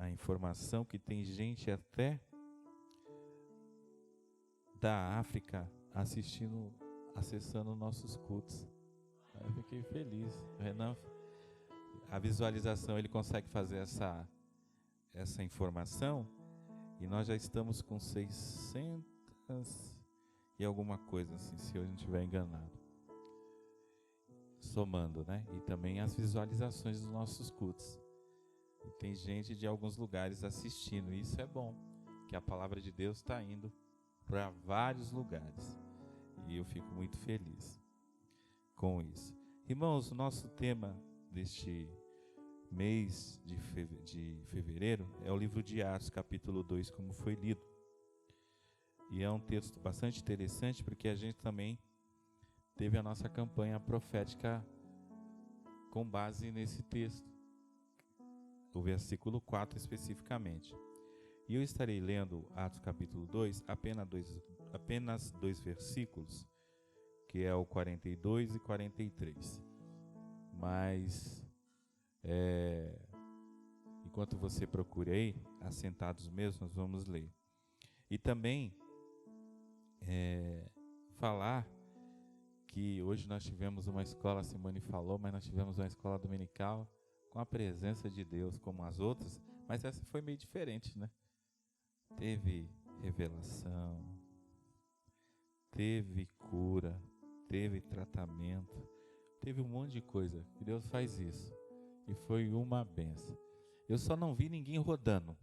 a informação que tem gente até da África acessando nossos cultos. Eu fiquei feliz. O Renan, a visualização, ele consegue fazer essa informação, e nós já estamos com 600 e alguma coisa, assim, se eu não estiver enganado. Somando, né? E também as visualizações dos nossos cultos. E tem gente de alguns lugares assistindo. E isso é bom, que a palavra de Deus está indo para vários lugares. E eu fico muito feliz com isso. Irmãos, o nosso tema deste mês de fevereiro é o livro de Atos, capítulo 2, como foi lido. E é um texto bastante interessante, porque a gente também teve a nossa campanha profética com base nesse texto, o versículo 4 especificamente. E eu estarei lendo Atos capítulo 2, apenas dois versículos, que é o 42 e 43. Mas, enquanto você procura aí, assentados mesmo, nós vamos ler. E também falar que hoje nós tivemos uma escola, a Simone falou, mas nós tivemos uma escola dominical com a presença de Deus como as outras, mas essa foi meio diferente, né? Teve revelação, teve cura, teve tratamento, teve um monte de coisa, que Deus faz isso, e foi uma benção. Eu só não vi ninguém rodando,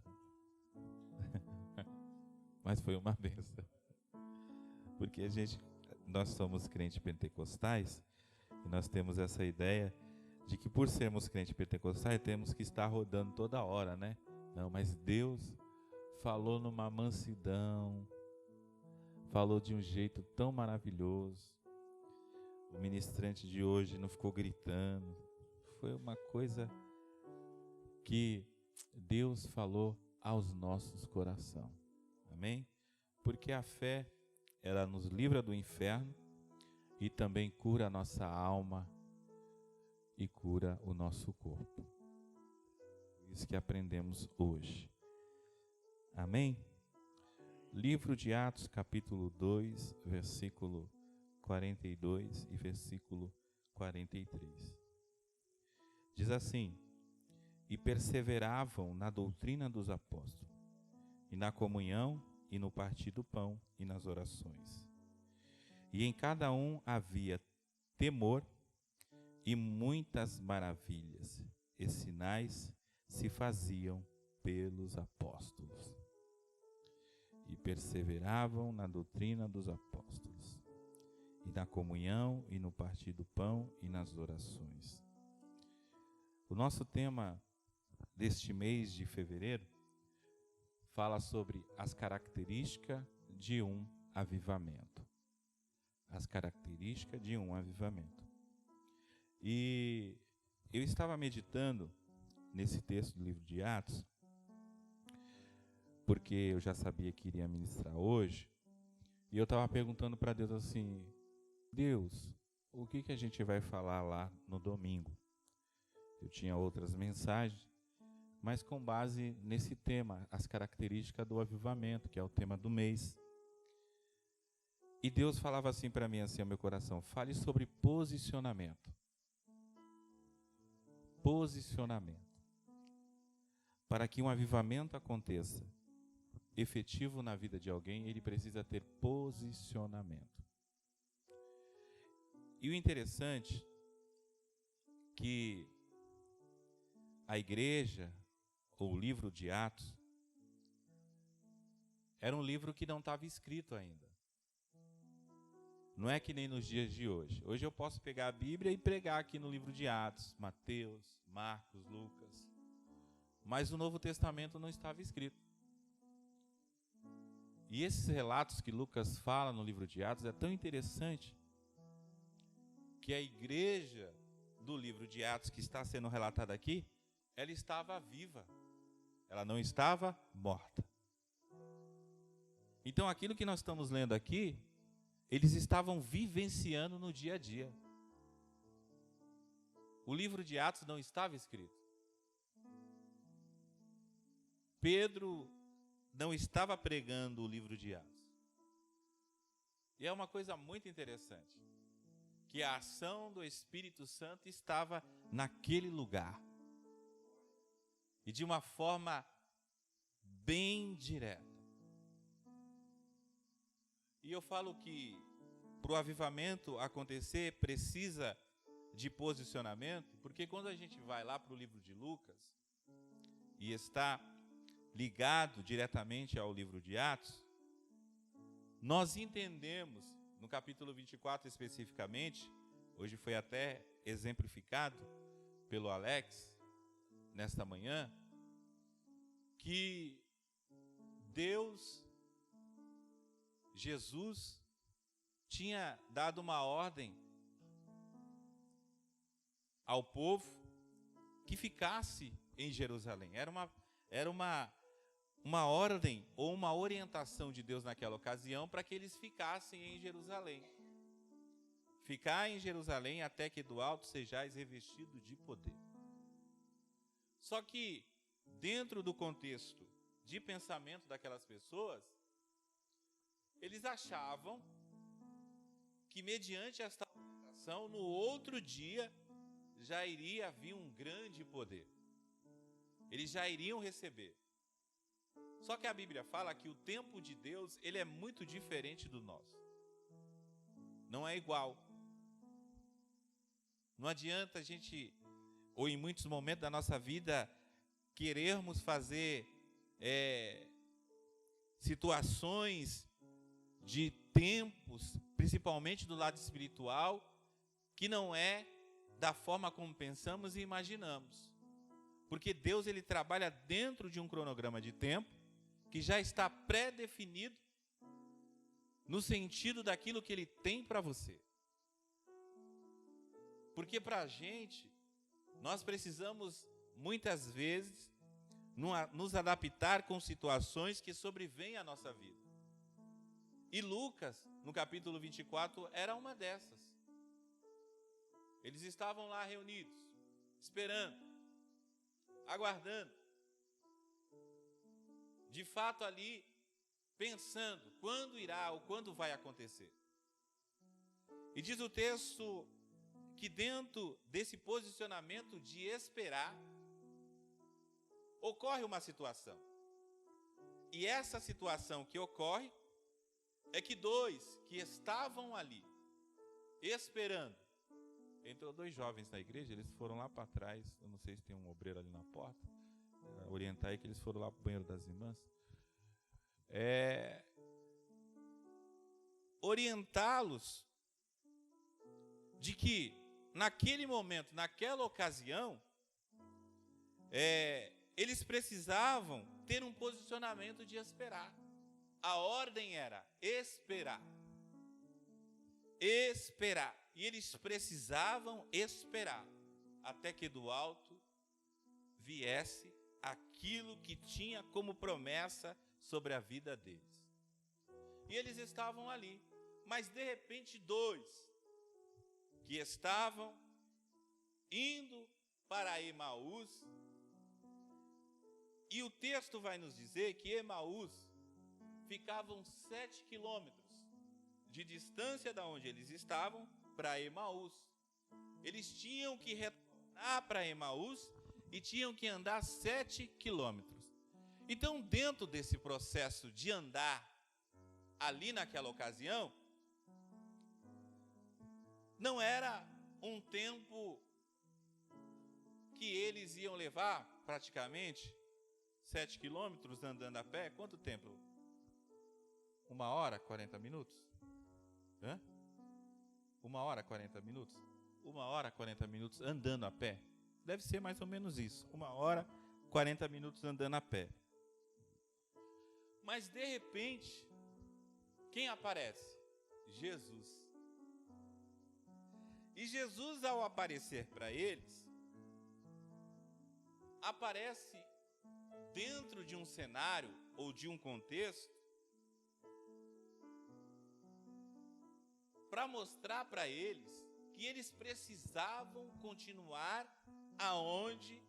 mas foi uma benção, porque nós somos crentes pentecostais, e nós temos essa ideia de que por sermos crentes pentecostais, temos que estar rodando toda hora, né? Não, mas Deus falou numa mansidão, falou de um jeito tão maravilhoso. O ministrante de hoje não ficou gritando. Foi uma coisa que Deus falou aos nossos corações. Amém? Porque a fé, ela nos livra do inferno e também cura a nossa alma e cura o nosso corpo. Isso que aprendemos hoje. Amém? Livro de Atos, capítulo 2, versículo 42 e versículo 43. Diz assim: e perseveravam na doutrina dos apóstolos, e na comunhão, e no partir do pão, e nas orações. E em cada um havia temor, e muitas maravilhas e sinais se faziam pelos apóstolos. E perseveravam na doutrina dos apóstolos, e na comunhão, e no partir do pão, e nas orações. O nosso tema deste mês de fevereiro fala sobre as características de um avivamento. As características de um avivamento. E eu estava meditando nesse texto do livro de Atos, porque eu já sabia que iria ministrar hoje, e eu estava perguntando para Deus assim: Deus, o que a gente vai falar lá no domingo? Eu tinha outras mensagens, mas com base nesse tema, as características do avivamento, que é o tema do mês. E Deus falava assim para mim, assim ao meu coração: fale sobre posicionamento. Posicionamento. Para que um avivamento aconteça efetivo na vida de alguém, ele precisa ter posicionamento. E o interessante é que a igreja, ou o livro de Atos, era um livro que não estava escrito ainda. Não é que nem nos dias de hoje. Hoje eu posso pegar a Bíblia e pregar aqui no livro de Atos, Mateus, Marcos, Lucas. Mas o Novo Testamento não estava escrito. E esses relatos que Lucas fala no livro de Atos é tão interessante que a igreja do livro de Atos que está sendo relatada aqui, ela estava viva. Ela não estava morta. Então aquilo que nós estamos lendo aqui, eles estavam vivenciando no dia a dia. O livro de Atos não estava escrito. Pedro não estava pregando o livro de Atos. E é uma coisa muito interessante, que a ação do Espírito Santo estava naquele lugar. E de uma forma bem direta. E eu falo que para o avivamento acontecer precisa de posicionamento, porque quando a gente vai lá para o livro de Lucas e está ligado diretamente ao livro de Atos, nós entendemos, no capítulo 24 especificamente, hoje foi até exemplificado pelo Alex, nesta manhã, que Deus, Jesus, tinha dado uma ordem ao povo que ficasse em Jerusalém. Era uma ordem ou uma orientação de Deus naquela ocasião para que eles ficassem em Jerusalém. Ficar em Jerusalém até que do alto sejais revestido de poder. Só que, dentro do contexto de pensamento daquelas pessoas, eles achavam que, mediante esta orientação, no outro dia já iria vir um grande poder. Eles já iriam receber. Só que a Bíblia fala que o tempo de Deus, ele é muito diferente do nosso. Não é igual. Não adianta a gente, ou em muitos momentos da nossa vida, querermos fazer situações de tempos, principalmente do lado espiritual, que não é da forma como pensamos e imaginamos. Porque Deus, ele trabalha dentro de um cronograma de tempo que já está pré-definido no sentido daquilo que ele tem para você. Porque para a gente, nós precisamos muitas vezes nos adaptar com situações que sobrevêm à nossa vida. E Lucas, no capítulo 24, era uma dessas. Eles estavam lá reunidos, esperando, aguardando. De fato ali, pensando quando irá ou quando vai acontecer. E diz o texto que dentro desse posicionamento de esperar, ocorre uma situação. E essa situação que ocorre é que dois que estavam ali, esperando, entrou dois jovens na igreja, eles foram lá para trás, eu não sei se tem um obreiro ali na porta, orientar aí que eles foram lá para o banheiro das irmãs, orientá-los de que naquele momento, naquela ocasião, eles precisavam ter um posicionamento de esperar. A ordem era esperar. Esperar. E eles precisavam esperar até que do alto viesse aquilo que tinha como promessa sobre a vida deles. E eles estavam ali, mas de repente dois que estavam indo para Emaús, e o texto vai nos dizer que Emaús ficavam 7 quilômetros de distância da onde eles estavam para Emaús. Eles tinham que retornar para Emaús e tinham que andar 7 quilômetros. Então, dentro desse processo de andar ali naquela ocasião, não era um tempo que eles iam levar praticamente 7 quilômetros andando a pé. Quanto tempo? 1 hora, 40 minutos? 1 hora, 40 minutos? 1 hora, 40 minutos andando a pé? Deve ser mais ou menos isso. 1 hora, 40 minutos andando a pé. Mas de repente, quem aparece? Jesus. E Jesus, ao aparecer para eles, aparece dentro de um cenário ou de um contexto para mostrar para eles que eles precisavam continuar aonde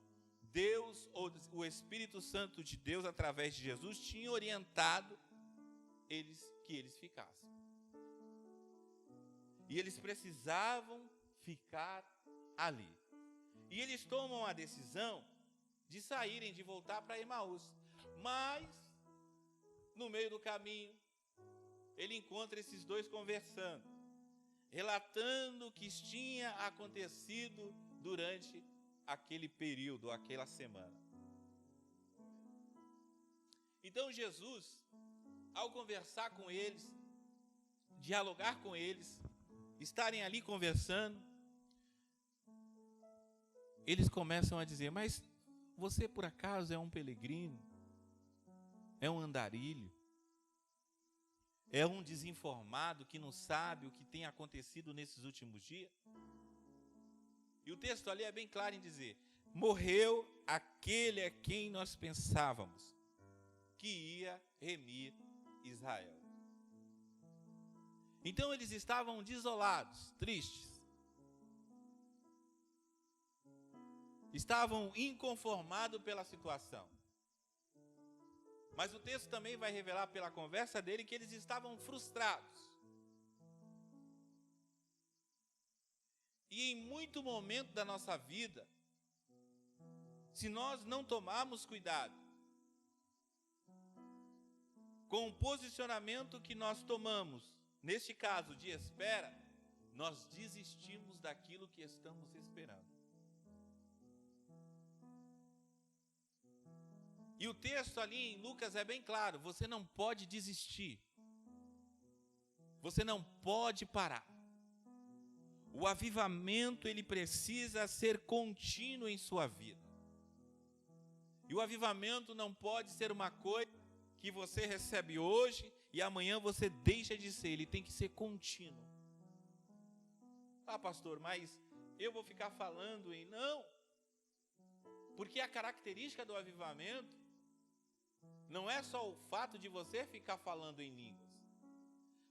Deus, ou o Espírito Santo de Deus, através de Jesus, tinha orientado que eles ficassem. E eles precisavam ficar ali. E eles tomam a decisão de saírem, de voltar para Emaús. Mas, no meio do caminho, ele encontra esses dois conversando, relatando o que tinha acontecido durante aquele período, aquela semana. Então Jesus, ao conversar com eles, dialogar com eles, estarem ali conversando, eles começam a dizer: mas você por acaso é um peregrino? É um andarilho? É um desinformado que não sabe o que tem acontecido nesses últimos dias? E o texto ali é bem claro em dizer: morreu aquele a quem nós pensávamos que ia remir Israel. Então eles estavam desolados, tristes. Estavam inconformados pela situação. Mas o texto também vai revelar pela conversa dele que eles estavam frustrados. E em muito momento da nossa vida, se nós não tomarmos cuidado com o posicionamento que nós tomamos, neste caso de espera, nós desistimos daquilo que estamos esperando. E o texto ali em Lucas é bem claro: você não pode desistir. Você não pode parar. O avivamento, ele precisa ser contínuo em sua vida. E o avivamento não pode ser uma coisa que você recebe hoje e amanhã você deixa de ser. Ele tem que ser contínuo. Ah, pastor, mas eu vou ficar falando em... Não. Porque a característica do avivamento não é só o fato de você ficar falando em línguas,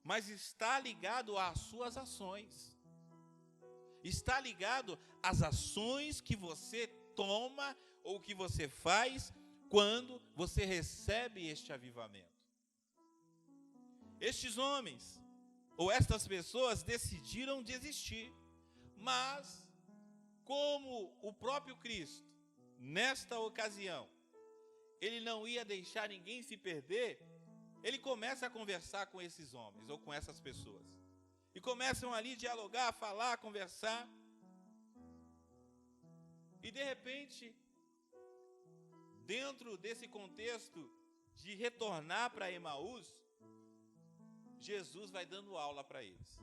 mas está ligado às suas ações. Está ligado às ações que você toma ou que você faz quando você recebe este avivamento. Estes homens, ou estas pessoas, decidiram desistir, mas como o próprio Cristo, nesta ocasião, ele não ia deixar ninguém se perder, ele começa a conversar com esses homens, ou com essas pessoas. E começam ali a dialogar, a falar, a conversar. E de repente, dentro desse contexto de retornar para Emaús, Jesus vai dando aula para eles.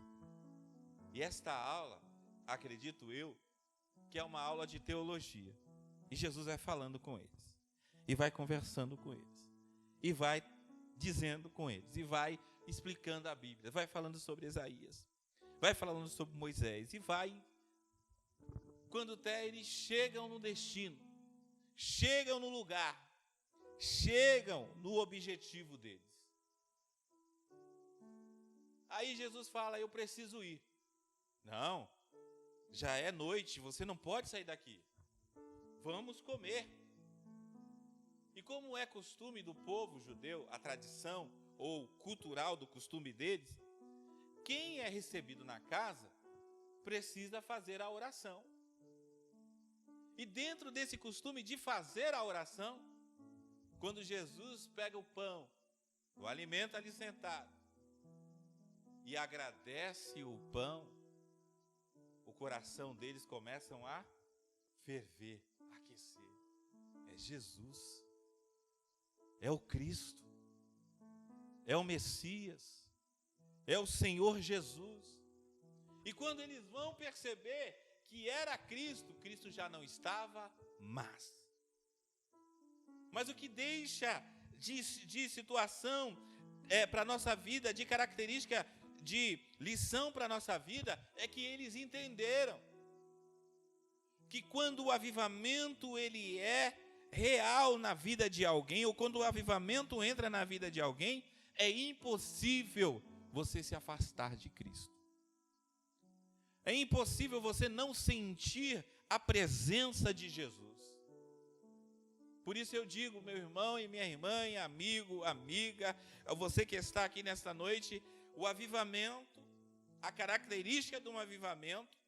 E esta aula, acredito eu, que é uma aula de teologia. E Jesus vai falando com eles. E vai conversando com eles. E vai dizendo com eles. E vai explicando a Bíblia. Vai falando sobre Isaías. Vai falando sobre Moisés. E vai... Quando até eles chegam no destino. Chegam no lugar. Chegam no objetivo deles. Aí Jesus fala: eu preciso ir. Não, já é noite, você não pode sair daqui. Vamos comer. E como é costume do povo judeu, a tradição ou cultural do costume deles, quem é recebido na casa precisa fazer a oração. E dentro desse costume de fazer a oração, quando Jesus pega o pão, o alimento ali sentado, e agradece o pão, o coração deles começam a ferver, a aquecer. É Jesus, é o Cristo, é o Messias, é o Senhor Jesus. E quando eles vão perceber que era Cristo, Cristo já não estava mais. Mas o que deixa de situação para a nossa vida, de característica, de lição para a nossa vida, é que eles entenderam que quando o avivamento ele é real na vida de alguém, ou quando o avivamento entra na vida de alguém, é impossível você se afastar de Cristo. É impossível você não sentir a presença de Jesus. Por isso eu digo, meu irmão e minha irmã, e amigo, amiga, você que está aqui nesta noite, o avivamento, a característica de um avivamento,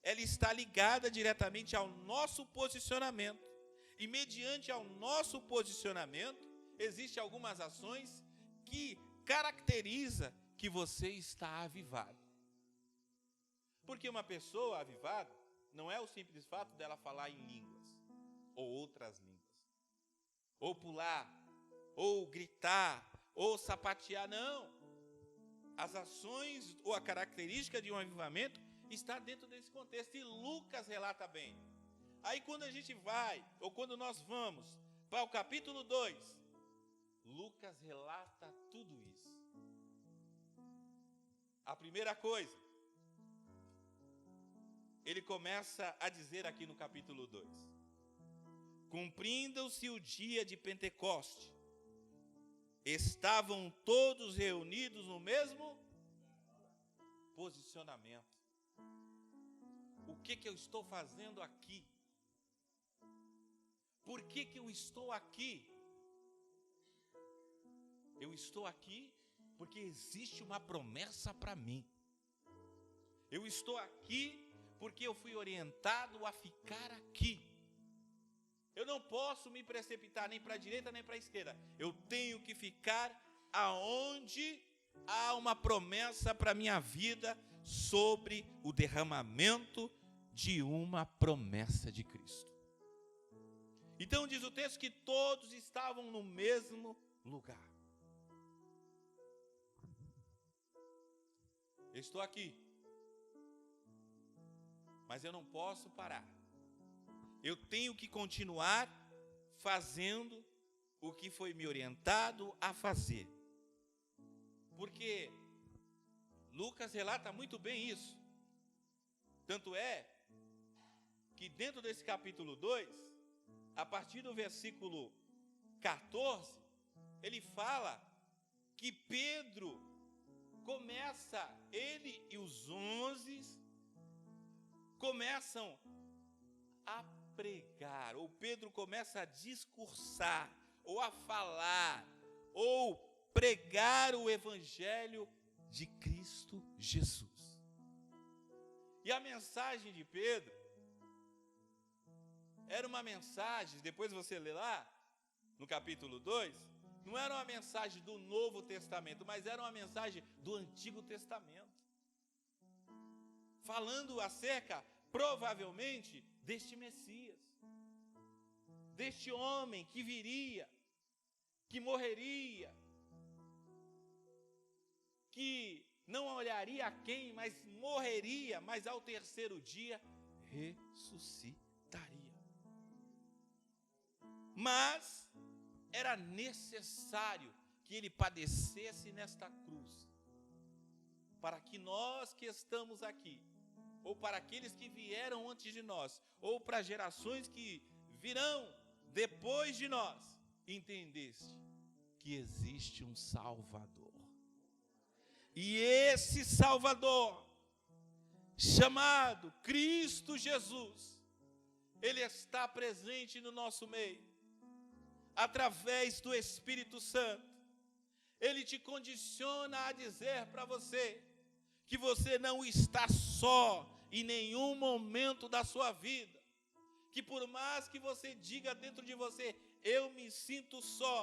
ela está ligada diretamente ao nosso posicionamento. E mediante ao nosso posicionamento, existem algumas ações que caracteriza que você está avivado. Porque uma pessoa avivada não é o simples fato dela falar em línguas, ou outras línguas, ou pular, ou gritar, ou sapatear, não. As ações ou a característica de um avivamento está dentro desse contexto, e Lucas relata bem. Aí quando a gente vai, ou quando nós vamos para o capítulo 2, Lucas relata tudo isso. A primeira coisa, ele começa a dizer aqui no capítulo 2: cumprindo-se o dia de Pentecoste, estavam todos reunidos no mesmo posicionamento. O que eu estou fazendo aqui? Por que eu estou aqui? Eu estou aqui porque existe uma promessa para mim. Eu estou aqui porque eu fui orientado a ficar aqui. Eu não posso me precipitar nem para a direita nem para a esquerda. Eu tenho que ficar aonde há uma promessa para a minha vida sobre o derramamento de uma promessa de Cristo. Então diz o texto que todos estavam no mesmo lugar. Eu estou aqui, mas eu não posso parar. Eu tenho que continuar fazendo o que foi me orientado a fazer. Porque Lucas relata muito bem isso. Tanto é que dentro desse capítulo 2, a partir do versículo 14, ele fala que Pedro começa, ele e os 11 começam a pregar, ou Pedro começa a discursar, ou a falar, ou pregar o evangelho de Cristo Jesus. E a mensagem de Pedro era uma mensagem, depois você lê lá, no capítulo 2, não era uma mensagem do Novo Testamento, mas era uma mensagem do Antigo Testamento. Falando acerca, provavelmente, deste Messias. Deste homem que viria, que morreria, que não olharia a quem, mas morreria, mas ao terceiro dia ressuscitaria. Mas era necessário que ele padecesse nesta cruz, para que nós que estamos aqui, ou para aqueles que vieram antes de nós, ou para gerações que virão depois de nós, entendesse que existe um Salvador. E esse Salvador, chamado Cristo Jesus, ele está presente no nosso meio, através do Espírito Santo. Ele te condiciona a dizer para você que você não está só em nenhum momento da sua vida, que por mais que você diga dentro de você, eu me sinto só,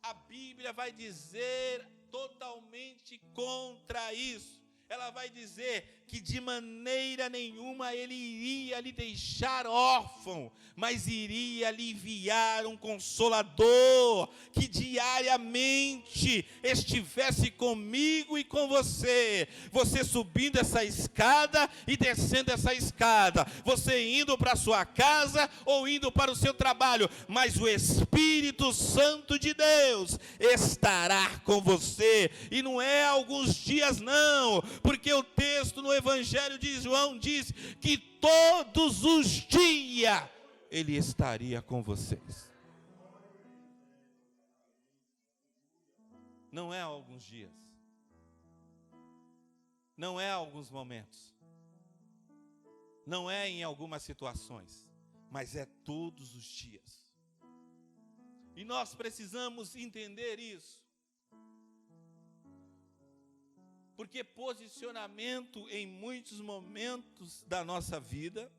a Bíblia vai dizer totalmente contra isso. Ela vai dizer que de maneira nenhuma ele iria lhe deixar órfão, mas iria lhe enviar um consolador, que diariamente estivesse comigo e com você. Você subindo essa escada e descendo essa escada, você indo para a sua casa ou indo para o seu trabalho, mas o Espírito Santo de Deus estará com você, e não é alguns dias não, porque o texto no Evangelho de João diz que todos os dias ele estaria com vocês. Não é alguns dias, não é alguns momentos, não é em algumas situações, mas é todos os dias. E nós precisamos entender isso. Porque posicionamento em muitos momentos da nossa vida,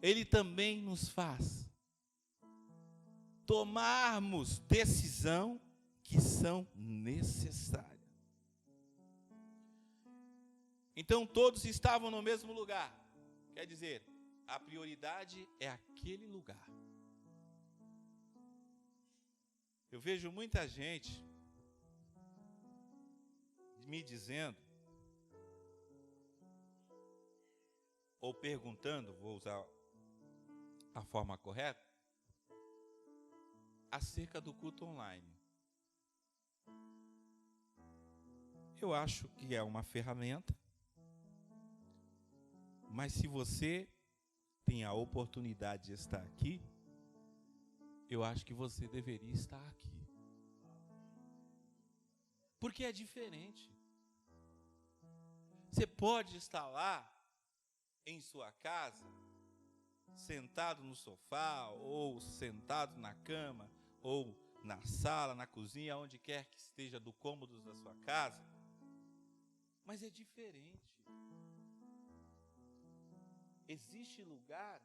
ele também nos faz tomarmos decisão que são necessárias. Então todos estavam no mesmo lugar. Quer dizer, a prioridade é aquele lugar. Eu vejo muita gente me dizendo, ou perguntando, vou usar a forma correta, acerca do culto online. Eu acho que é uma ferramenta, mas se você tem a oportunidade de estar aqui, eu acho que você deveria estar aqui. Porque é diferente. Você pode estar lá, em sua casa, sentado no sofá, ou sentado na cama, ou na sala, na cozinha, onde quer que esteja do cômodo da sua casa. Mas é diferente. Existe lugar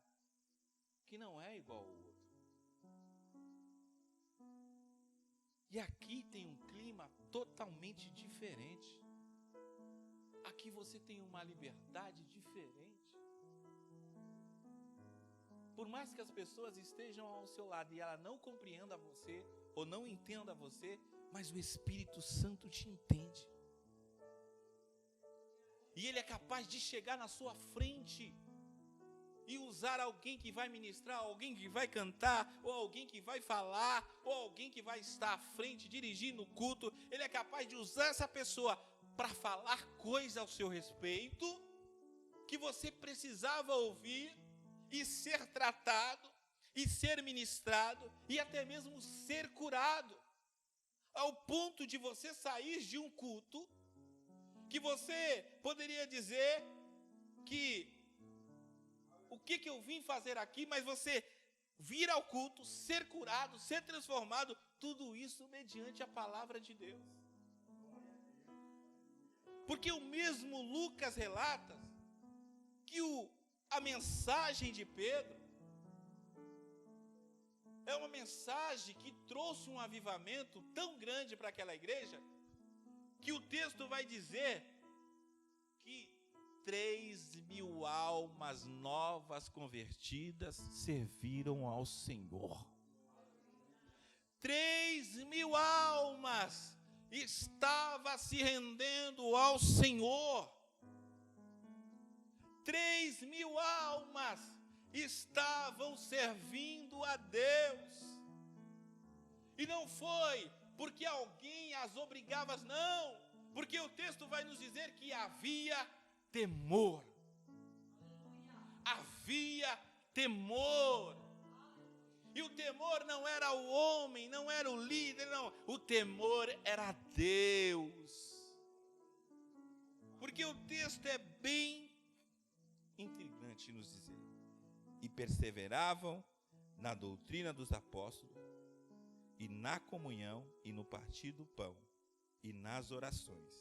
que não é igual ao outro. E aqui tem um clima totalmente diferente. Aqui você tem uma liberdade diferente. Por mais que as pessoas estejam ao seu lado e ela não compreenda você, ou não entenda você, mas o Espírito Santo te entende. E Ele é capaz de chegar na sua frente e usar alguém que vai ministrar, alguém que vai cantar, ou alguém que vai falar, ou alguém que vai estar à frente, dirigindo o culto. Ele é capaz de usar essa pessoa para falar coisa ao seu respeito, que você precisava ouvir, e ser tratado, e ser ministrado, e até mesmo ser curado, ao ponto de você sair de um culto, que você poderia dizer que o que eu vim fazer aqui, mas você vir ao culto, ser curado, ser transformado, tudo isso mediante a palavra de Deus. Porque o mesmo Lucas relata que a mensagem de Pedro é uma mensagem que trouxe um avivamento tão grande para aquela igreja, que o texto vai dizer que 3.000 almas novas convertidas serviram ao Senhor. 3.000 almas estavam se rendendo ao Senhor. 3.000 almas estavam servindo a Deus. E não foi porque alguém as obrigava, não. Porque o texto vai nos dizer que havia temor. Havia temor. E o temor não era o homem, não era o líder, não. O temor era Deus. Porque o texto é bem intrigante nos dizer. E perseveravam na doutrina dos apóstolos, e na comunhão, e no partir do pão, e nas orações.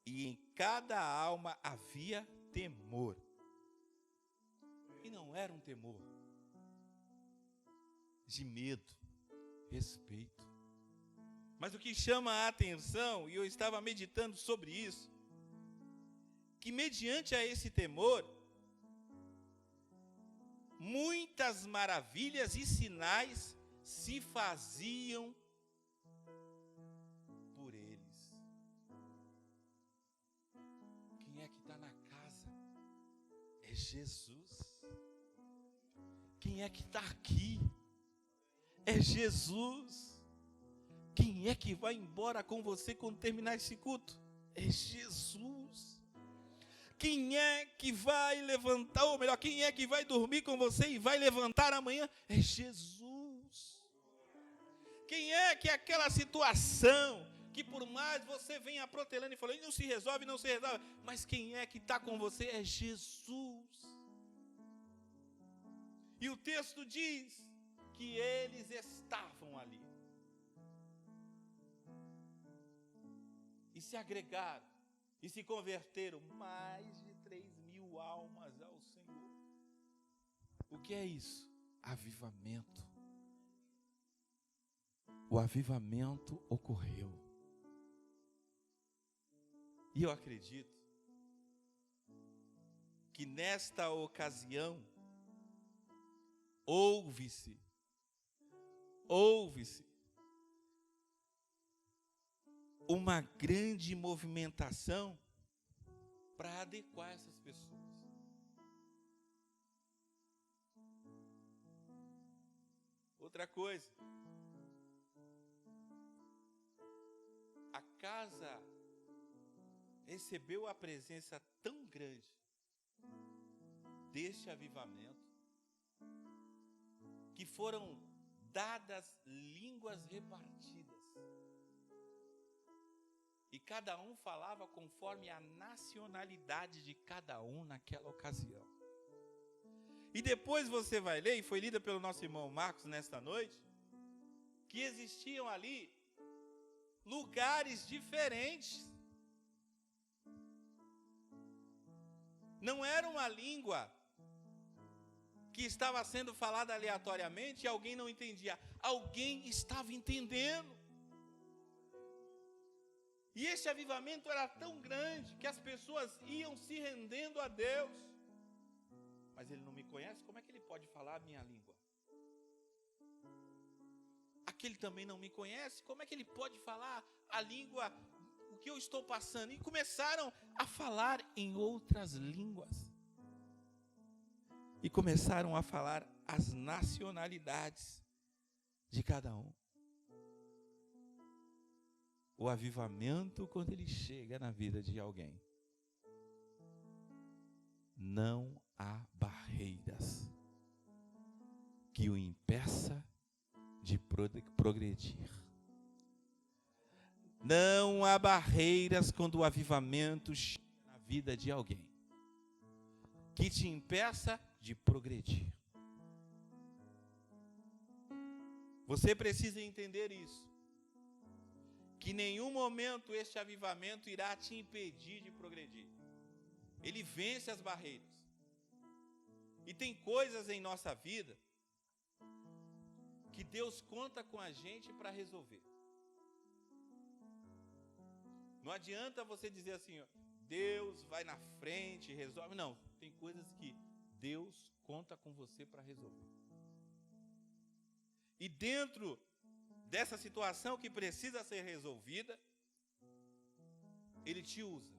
E em cada alma havia temor. E não era um temor de medo, respeito. Mas o que chama a atenção, e eu estava meditando sobre isso, que mediante a esse temor, muitas maravilhas e sinais se faziam por eles. Quem é que está na casa? É Jesus. Quem é que está aqui? É Jesus. Quem é que vai embora com você quando terminar esse culto? É Jesus. Quem é que vai levantar, ou melhor, quem é que vai dormir com você e vai levantar amanhã? É Jesus. Quem é que aquela situação, que por mais você venha protelando e falando, não se resolve, mas quem é que está com você? É Jesus. E o texto diz que eles estavam ali. E se agregaram, e se converteram, mais de 3.000 almas ao Senhor. O que é isso? Avivamento. O avivamento ocorreu. E eu acredito que nesta ocasião, ouve-se uma grande movimentação para adequar essas pessoas. Outra coisa, a casa recebeu a presença tão grande deste avivamento que foram dadas línguas repartidas. E cada um falava conforme a nacionalidade de cada um naquela ocasião. E depois você vai ler, e foi lida pelo nosso irmão Marcos nesta noite, que existiam ali lugares diferentes. Não era uma língua que estava sendo falada aleatoriamente e alguém não entendia. Alguém estava entendendo. E esse avivamento era tão grande que as pessoas iam se rendendo a Deus. Mas ele não me conhece, como é que ele pode falar a minha língua? Aquele também não me conhece, como é que ele pode falar a língua, o que eu estou passando? E começaram a falar em outras línguas. E começaram a falar as nacionalidades de cada um. O avivamento, quando ele chega na vida de alguém, não há barreiras que o impeça de progredir. Não há barreiras quando o avivamento chega na vida de alguém que te impeça de progredir. Você precisa entender isso. Que em nenhum momento este avivamento irá te impedir de progredir. Ele vence as barreiras. E tem coisas em nossa vida que Deus conta com a gente para resolver. Não adianta você dizer assim, ó, Deus vai na frente e resolve. Não, tem coisas que Deus conta com você para resolver. E dentro dessa situação que precisa ser resolvida, Ele te usa.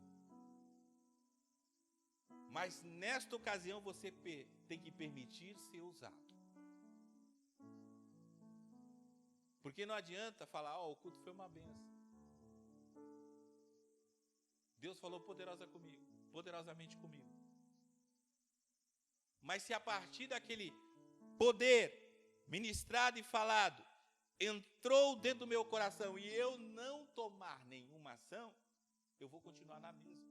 Mas nesta ocasião você tem que permitir ser usado. Porque não adianta falar, o culto foi uma benção. Deus falou poderosamente comigo. Mas se a partir daquele poder ministrado e falado, entrou dentro do meu coração e eu não tomar nenhuma ação, eu vou continuar na mesma.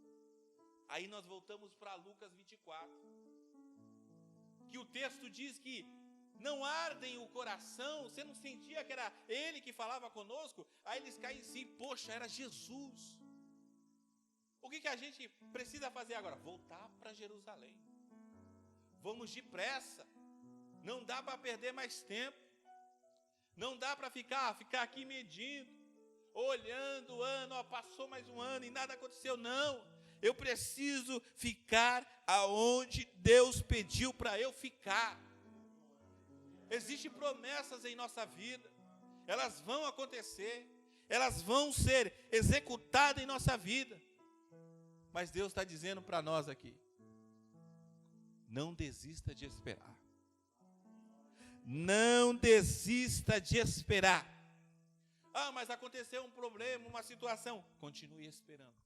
Aí nós voltamos para Lucas 24, que o texto diz que não ardem o coração, você não sentia que era Ele que falava conosco, aí eles caem em si, poxa, era Jesus. O que a gente precisa fazer agora? Voltar para Jerusalém. Vamos depressa, não dá para perder mais tempo. Não dá para ficar aqui medindo, olhando o ano, passou mais um ano e nada aconteceu. Não, eu preciso ficar aonde Deus pediu para eu ficar. Existem promessas em nossa vida, elas vão acontecer, elas vão ser executadas em nossa vida. Mas Deus está dizendo para nós aqui, não desista de esperar. Não desista de esperar. Mas aconteceu um problema, uma situação. Continue esperando.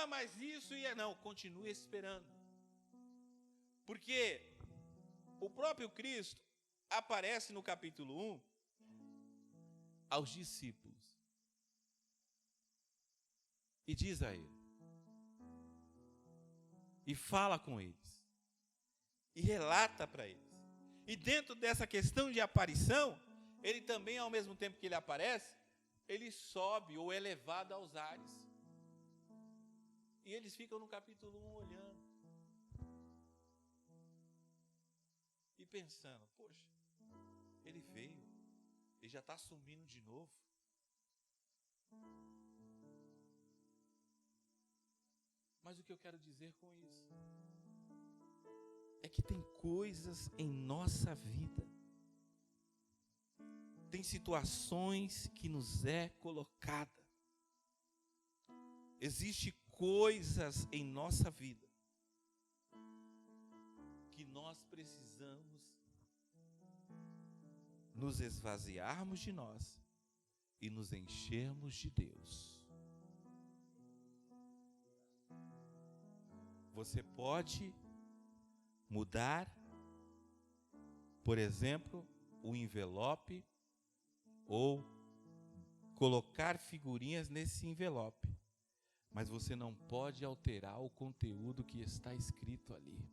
Mas isso ia... Não, continue esperando. Porque o próprio Cristo aparece no capítulo 1 aos discípulos. E diz a ele. E fala com eles. E relata para eles. E dentro dessa questão de aparição, ele também, ao mesmo tempo que ele aparece, ele sobe ou é levado aos ares. E eles ficam no capítulo 1 olhando e pensando, poxa, ele veio, ele já está sumindo de novo. Mas o que eu quero dizer com isso é que tem coisas em nossa vida, tem situações que nos é colocada, existe coisas em nossa vida que nós precisamos nos esvaziarmos de nós e nos enchermos de Deus. Você pode mudar, por exemplo, o envelope ou colocar figurinhas nesse envelope, mas você não pode alterar o conteúdo que está escrito ali.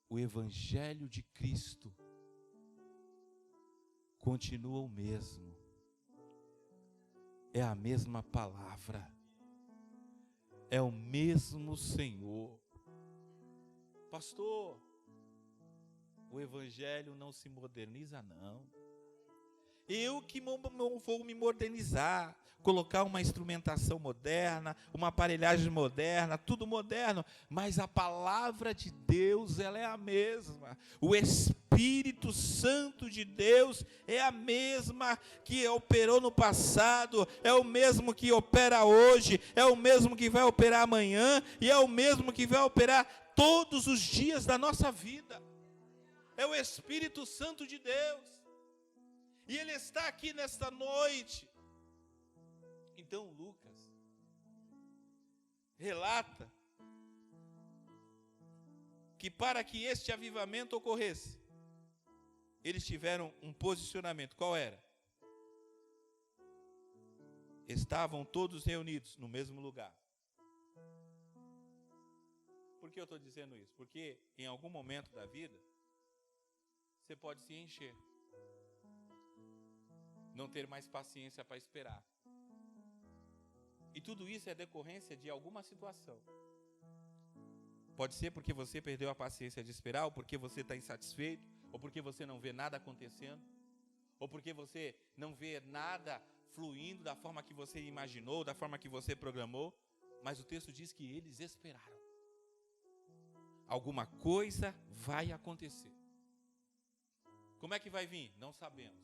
O Evangelho de Cristo continua o mesmo, é a mesma palavra, é o mesmo Senhor. Pastor, o Evangelho não se moderniza, não. Eu que vou me modernizar, colocar uma instrumentação moderna, uma aparelhagem moderna, tudo moderno, mas a palavra de Deus, ela é a mesma. O Espírito Santo de Deus é a mesma que operou no passado, é o mesmo que opera hoje, é o mesmo que vai operar amanhã, e é o mesmo que vai operar todos os dias da nossa vida. É o Espírito Santo de Deus. E ele está aqui nesta noite. Então Lucas relata que para que este avivamento ocorresse, eles tiveram um posicionamento. Qual era? Estavam todos reunidos no mesmo lugar. Por que eu estou dizendo isso? Porque em algum momento da vida, você pode se encher, não ter mais paciência para esperar. E tudo isso é decorrência de alguma situação. Pode ser porque você perdeu a paciência de esperar, ou porque você está insatisfeito, ou porque você não vê nada acontecendo, ou porque você não vê nada fluindo da forma que você imaginou, da forma que você programou. Mas o texto diz que eles esperaram. Alguma coisa vai acontecer. Como é que vai vir? Não sabemos.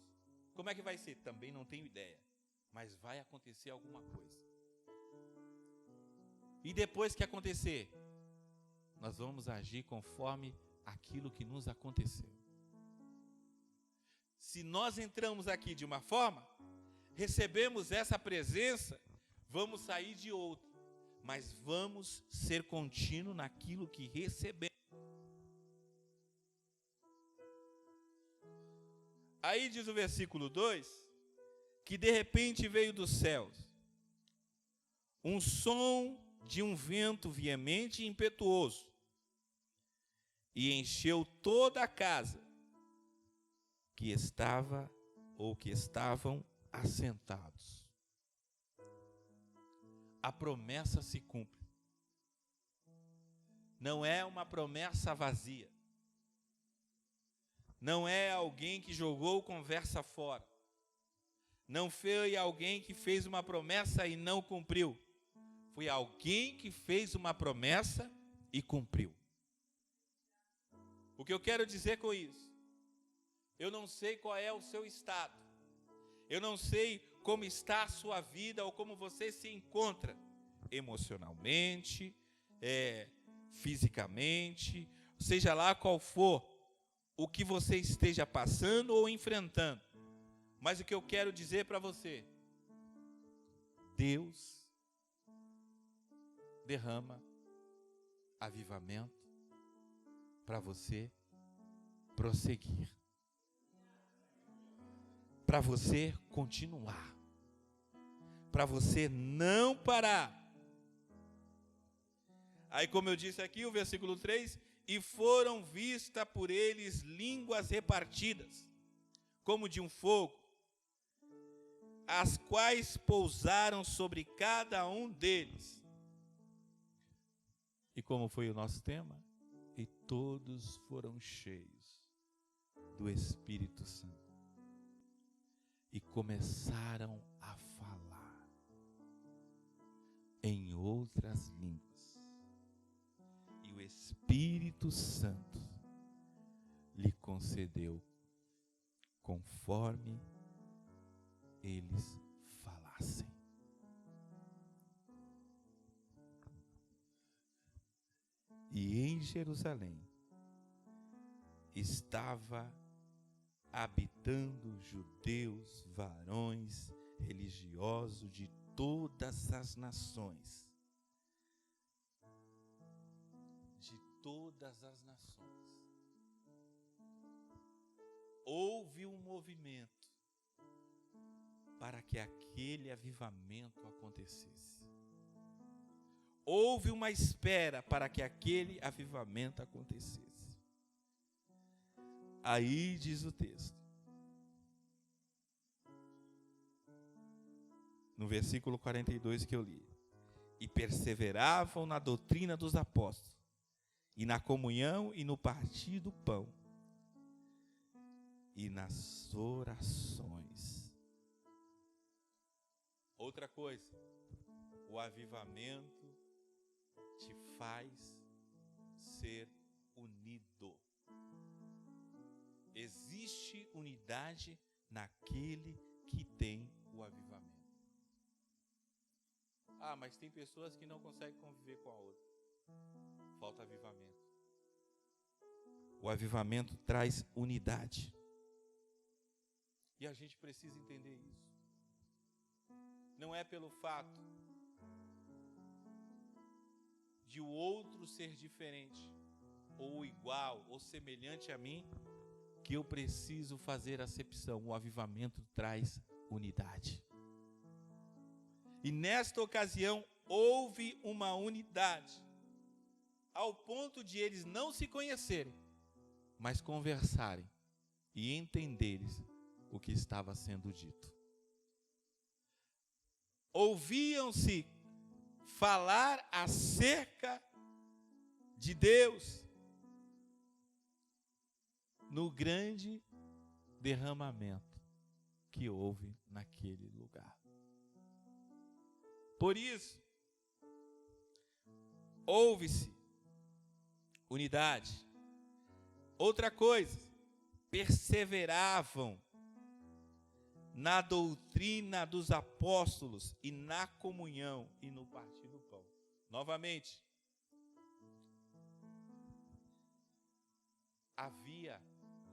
Como é que vai ser? Também não tenho ideia. Mas vai acontecer alguma coisa. E depois que acontecer, nós vamos agir conforme aquilo que nos aconteceu. Se nós entramos aqui de uma forma, recebemos essa presença, vamos sair de outra. Mas vamos ser contínuos naquilo que recebemos. Aí diz o versículo 2, que de repente veio dos céus um som de um vento veemente e impetuoso, e encheu toda a casa que estava ou que estavam assentados. A promessa se cumpre. Não é uma promessa vazia. Não é alguém que jogou conversa fora. Não foi alguém que fez uma promessa e não cumpriu. Foi alguém que fez uma promessa e cumpriu. O que eu quero dizer com isso? Eu não sei qual é o seu estado. Eu não sei como está a sua vida ou como você se encontra emocionalmente, fisicamente, seja lá qual for o que você esteja passando ou enfrentando. Mas o que eu quero dizer para você, Deus derrama avivamento para você prosseguir, para você continuar, para você não parar. Aí, como eu disse aqui, o versículo 3, e foram vistas por eles línguas repartidas, como de um fogo, as quais pousaram sobre cada um deles. E como foi o nosso tema? E todos foram cheios do Espírito Santo e começaram a falar em outras línguas. E o Espírito Santo lhe concedeu conforme eles falassem. E em Jerusalém estava habitando judeus, varões religiosos de todas as nações. De todas as nações. Houve um movimento para que aquele avivamento acontecesse. Houve uma espera para que aquele avivamento acontecesse. Aí diz o texto, no versículo 42 que eu li: e perseveravam na doutrina dos apóstolos, e na comunhão, e no partir do pão, e nas orações. Outra coisa, o avivamento te faz ser unido. Existe unidade naquele que tem o avivamento. Ah, mas tem pessoas que não conseguem conviver com a outra. Falta avivamento. O avivamento traz unidade. E a gente precisa entender isso. Não é pelo fato de o outro ser diferente, ou igual, ou semelhante a mim, que eu preciso fazer acepção. O avivamento traz unidade. E nesta ocasião houve uma unidade, ao ponto de eles não se conhecerem, mas conversarem e entenderem o que estava sendo dito. Ouviam-se falar acerca de Deus no grande derramamento que houve naquele lugar. Por isso, houve-se unidade. Outra coisa, perseveravam na doutrina dos apóstolos e na comunhão e no partir do pão. Novamente, havia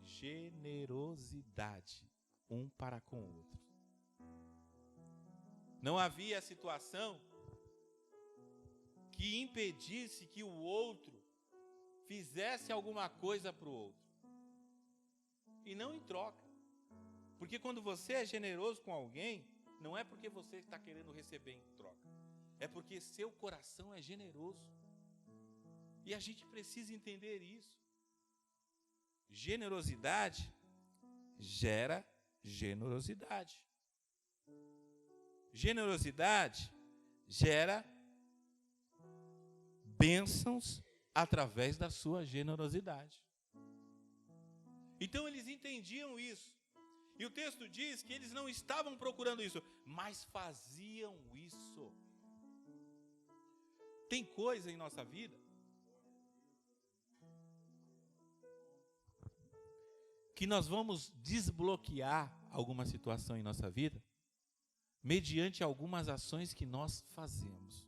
generosidade um para com o outro. Não havia situação que impedisse que o outro fizesse alguma coisa para o outro. E não em troca. Porque quando você é generoso com alguém, não é porque você está querendo receber em troca. É porque seu coração é generoso. E a gente precisa entender isso. Generosidade gera generosidade. Generosidade gera bênçãos através da sua generosidade. Então eles entendiam isso. E o texto diz que eles não estavam procurando isso, mas faziam isso. Tem coisa em nossa vida que nós vamos desbloquear alguma situação em nossa vida mediante algumas ações que nós fazemos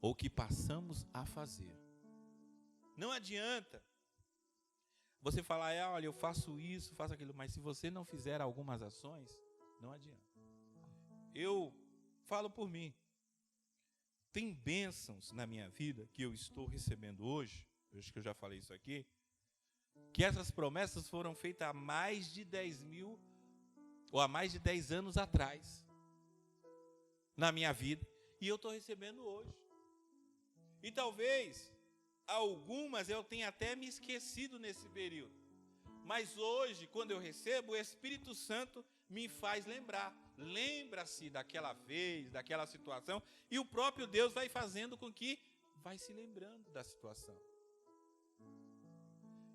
ou que passamos a fazer. Não adianta você falar, olha, eu faço isso, faço aquilo, mas se você não fizer algumas ações, não adianta. Eu falo por mim. Tem bênçãos na minha vida que eu estou recebendo hoje, acho que eu já falei isso aqui, que essas promessas foram feitas há mais de 10.000 ou há mais de 10 anos atrás na minha vida, e eu estou recebendo hoje. E talvez algumas eu tenho até me esquecido nesse período. Mas hoje, quando eu recebo, o Espírito Santo me faz lembrar. Lembra-se daquela vez, daquela situação, e o próprio Deus vai fazendo com que vai se lembrando da situação.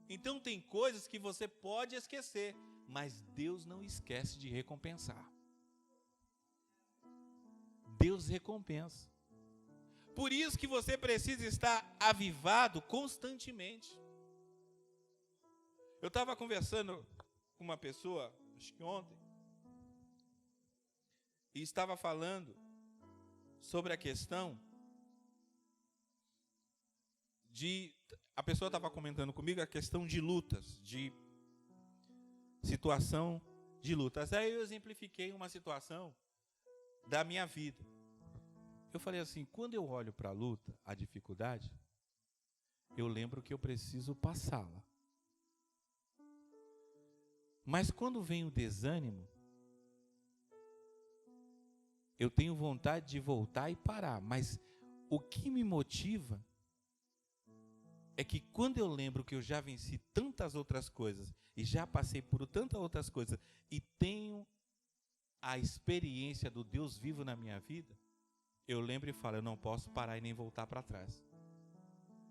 Então tem coisas que você pode esquecer, mas Deus não esquece de recompensar. Deus recompensa. Por isso que você precisa estar avivado constantemente. Eu estava conversando com uma pessoa, acho que ontem, e estava falando sobre a questão de... A pessoa estava comentando comigo a questão de lutas, de situação de lutas. Aí eu exemplifiquei uma situação da minha vida. Eu falei assim, quando eu olho para a luta, a dificuldade, eu lembro que eu preciso passá-la. Mas quando vem o desânimo, eu tenho vontade de voltar e parar. Mas o que me motiva é que quando eu lembro que eu já venci tantas outras coisas e já passei por tantas outras coisas e tenho a experiência do Deus vivo na minha vida, eu lembro e falo, eu não posso parar e nem voltar para trás.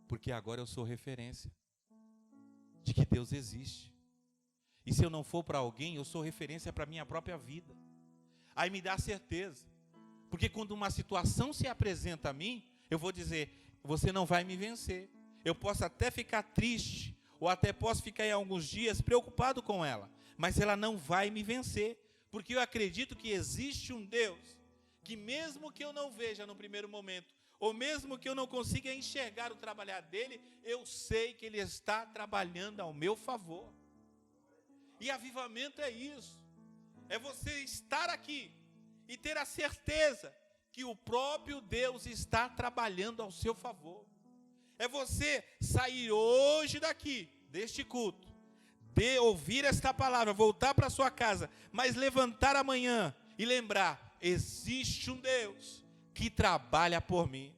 Porque agora eu sou referência de que Deus existe. E se eu não for para alguém, eu sou referência para a minha própria vida. Aí me dá certeza. Porque quando uma situação se apresenta a mim, eu vou dizer, você não vai me vencer. Eu posso até ficar triste, ou até posso ficar em alguns dias preocupado com ela, mas ela não vai me vencer. Porque eu acredito que existe um Deus, que mesmo que eu não veja no primeiro momento, ou mesmo que eu não consiga enxergar o trabalhar dele, eu sei que ele está trabalhando ao meu favor. E avivamento é isso, é você estar aqui e ter a certeza que o próprio Deus está trabalhando ao seu favor. É você sair hoje daqui, deste culto, de ouvir esta palavra, voltar para sua casa, mas levantar amanhã e lembrar, existe um Deus que trabalha por mim.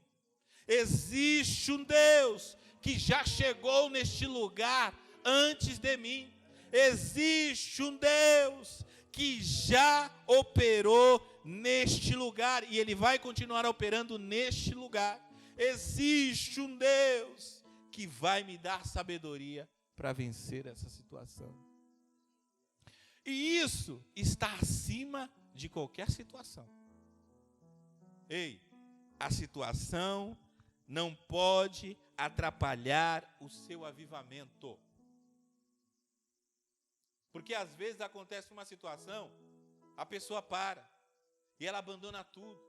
Existe um Deus que já chegou neste lugar antes de mim. Existe um Deus que já operou neste lugar e Ele vai continuar operando neste lugar. Existe um Deus que vai me dar sabedoria para vencer essa situação. E isso está acima de qualquer situação. Ei, a situação não pode atrapalhar o seu avivamento. Porque às vezes acontece uma situação, a pessoa para, e ela abandona tudo,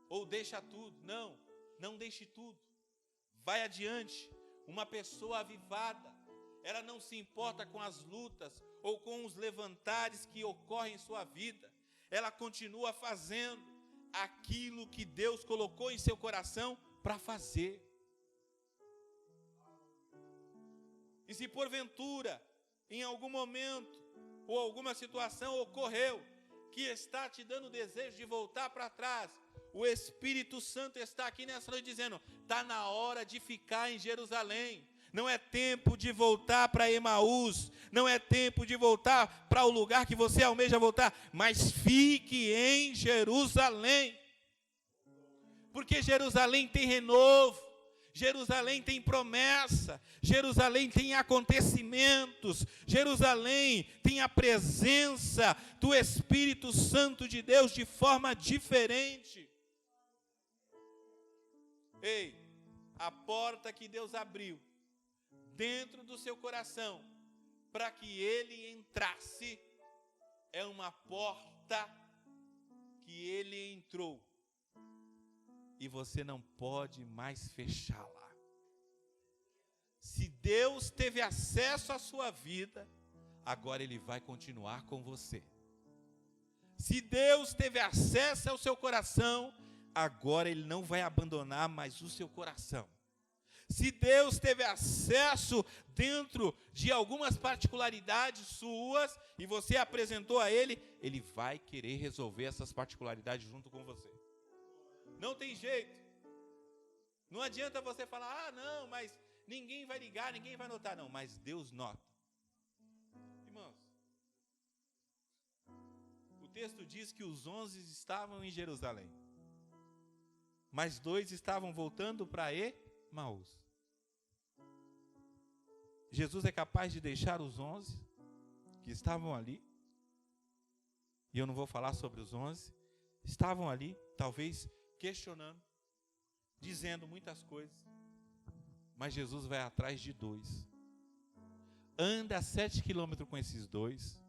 ou deixa tudo. Não, não deixe tudo, vai adiante. Uma pessoa avivada, ela não se importa com as lutas, ou com os levantares que ocorrem em sua vida. Ela continua fazendo aquilo que Deus colocou em seu coração para fazer. E se porventura, em algum momento, ou alguma situação ocorreu, que está te dando desejo de voltar para trás, o Espírito Santo está aqui nessa noite dizendo, está na hora de ficar em Jerusalém. Não é tempo de voltar para Emaús, não é tempo de voltar para o lugar que você almeja voltar, mas fique em Jerusalém. Porque Jerusalém tem renovo, Jerusalém tem promessa, Jerusalém tem acontecimentos, Jerusalém tem a presença do Espírito Santo de Deus de forma diferente. Ei, a porta que Deus abriu dentro do seu coração para que ele entrasse é uma porta que ele entrou. E você não pode mais fechá-la. Se Deus teve acesso à sua vida, agora Ele vai continuar com você. Se Deus teve acesso ao seu coração, agora Ele não vai abandonar mais o seu coração. Se Deus teve acesso dentro de algumas particularidades suas, e você apresentou a Ele, Ele vai querer resolver essas particularidades junto com você. Não tem jeito. Não adianta você falar, não, mas ninguém vai ligar, ninguém vai notar, não, mas Deus nota. Irmãos, o texto diz que os 11 estavam em Jerusalém, mas 2 estavam voltando para Emaús. Jesus é capaz de deixar os 11 que estavam ali, e eu não vou falar sobre os 11, estavam ali, talvez questionando, dizendo muitas coisas, mas Jesus vai atrás de 2, anda 7 quilômetros com esses 2,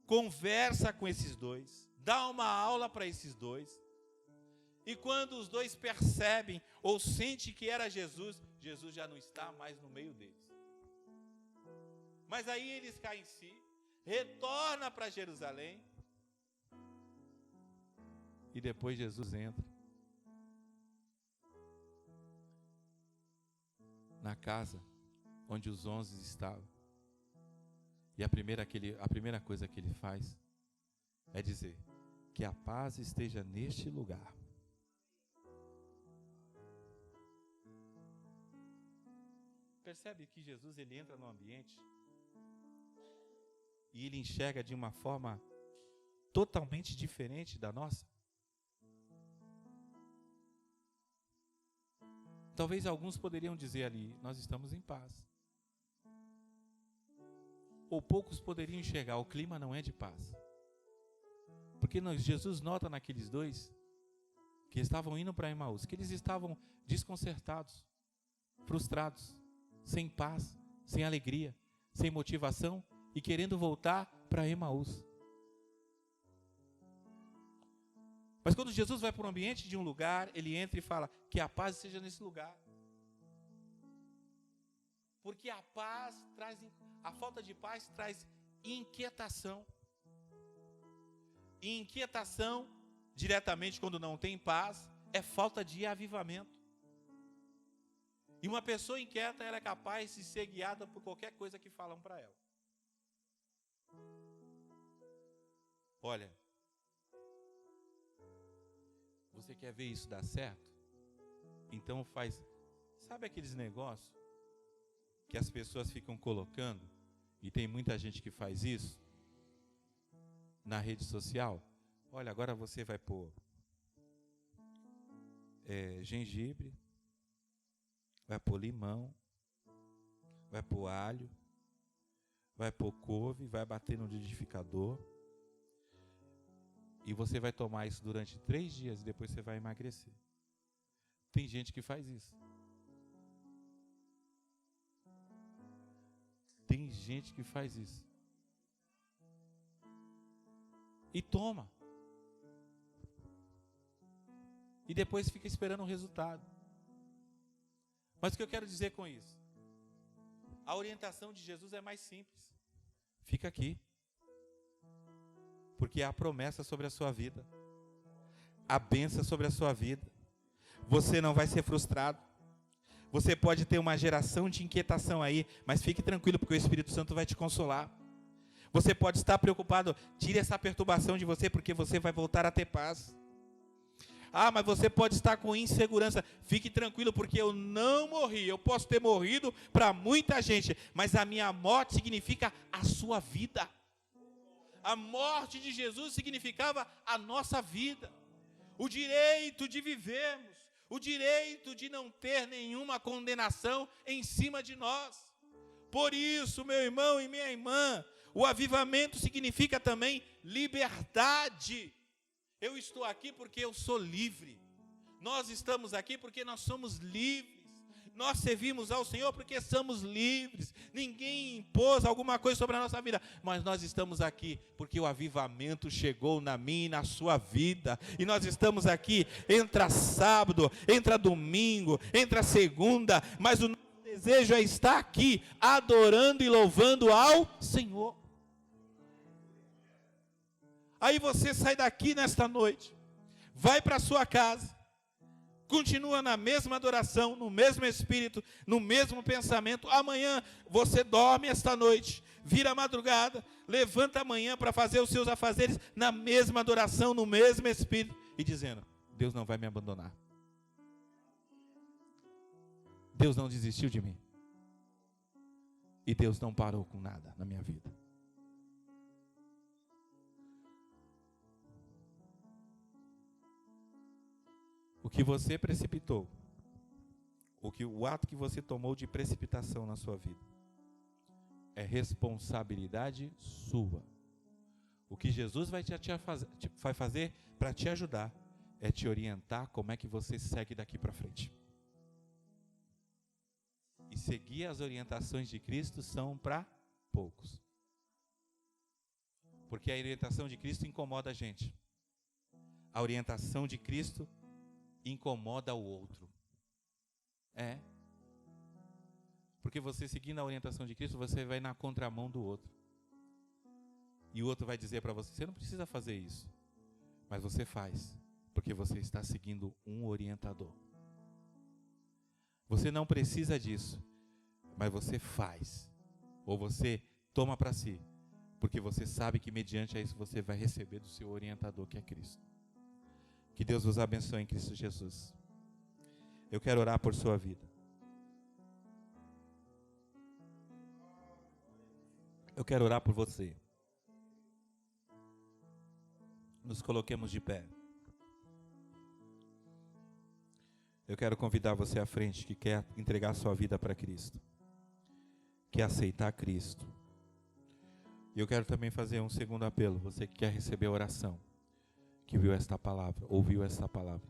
conversa com esses 2, dá uma aula para esses 2, e quando os 2 percebem ou sentem que era Jesus, Jesus já não está mais no meio deles. Mas aí eles caem em si, retorna para Jerusalém, e depois Jesus entra na casa onde os 11 estavam. E a primeira coisa que ele faz é dizer: que a paz esteja neste lugar. Percebe que Jesus, ele entra no ambiente e ele enxerga de uma forma totalmente diferente da nossa? Talvez alguns poderiam dizer ali: nós estamos em paz. Ou poucos poderiam enxergar: o clima não é de paz. Porque Jesus nota naqueles 2 que estavam indo para Emaús, que eles estavam desconcertados, frustrados, sem paz, sem alegria, sem motivação e querendo voltar para Emaús. Mas quando Jesus vai para o ambiente de um lugar, ele entra e fala: que a paz seja nesse lugar. Porque a falta de paz traz inquietação. E inquietação, diretamente quando não tem paz, é falta de avivamento. E uma pessoa inquieta, ela é capaz de ser guiada por qualquer coisa que falam para ela. Olha, você quer ver isso dar certo? Então faz, sabe aqueles negócios que as pessoas ficam colocando, e tem muita gente que faz isso, na rede social? Olha, agora você vai pôr gengibre, vai pôr limão, vai pôr alho, vai pôr couve, vai bater no liquidificador, e você vai tomar isso durante 3 dias e depois você vai emagrecer. Tem gente que faz isso. Tem gente que faz isso. E toma. E depois fica esperando o resultado. Mas o que eu quero dizer com isso? A orientação de Jesus é mais simples. Fica aqui. Porque há promessa sobre a sua vida. Há bênção sobre a sua vida. Você não vai ser frustrado. Você pode ter uma geração de inquietação aí, mas fique tranquilo, porque o Espírito Santo vai te consolar. Você pode estar preocupado, tire essa perturbação de você, porque você vai voltar a ter paz. Ah, mas você pode estar com insegurança. Fique tranquilo, porque eu não morri. Eu posso ter morrido para muita gente, mas a minha morte significa a sua vida. A morte de Jesus significava a nossa vida. O direito de vivermos. O direito de não ter nenhuma condenação em cima de nós. Por isso, meu irmão e minha irmã, o avivamento significa também liberdade. Eu estou aqui porque eu sou livre. Nós estamos aqui porque nós somos livres. Nós servimos ao Senhor porque somos livres. Ninguém impôs alguma coisa sobre a nossa vida. Mas nós estamos aqui porque o avivamento chegou na minha e na sua vida. E nós estamos aqui, entra sábado, entra domingo, entra segunda. Mas o nosso desejo é estar aqui, adorando e louvando ao Senhor. Aí você sai daqui nesta noite, vai para a sua casa, continua na mesma adoração, no mesmo espírito, no mesmo pensamento. Amanhã você dorme esta noite, vira a madrugada, levanta amanhã para fazer os seus afazeres na mesma adoração, no mesmo espírito, e dizendo: Deus não vai me abandonar. Deus não desistiu de mim. E Deus não parou com nada na minha vida. O que você precipitou, o ato que você tomou de precipitação na sua vida, é responsabilidade sua. O que Jesus vai fazer para te ajudar é te orientar como é que você segue daqui para frente. E seguir as orientações de Cristo são para poucos. Porque a orientação de Cristo incomoda a gente. A orientação de Cristo incomoda o outro. É. Porque você seguindo a orientação de Cristo, você vai na contramão do outro. E o outro vai dizer para você, você não precisa fazer isso. Mas você faz, porque você está seguindo um orientador. Você não precisa disso, mas você faz. Ou você toma para si, porque você sabe que mediante a isso você vai receber do seu orientador, que é Cristo. Que Deus vos abençoe em Cristo Jesus. Eu quero orar por sua vida. Eu quero orar por você. Nos coloquemos de pé. Eu quero convidar você à frente que quer entregar sua vida para Cristo, quer aceitar Cristo. E eu quero também fazer um segundo apelo. Você que quer receber a oração, que viu esta palavra, ouviu esta palavra,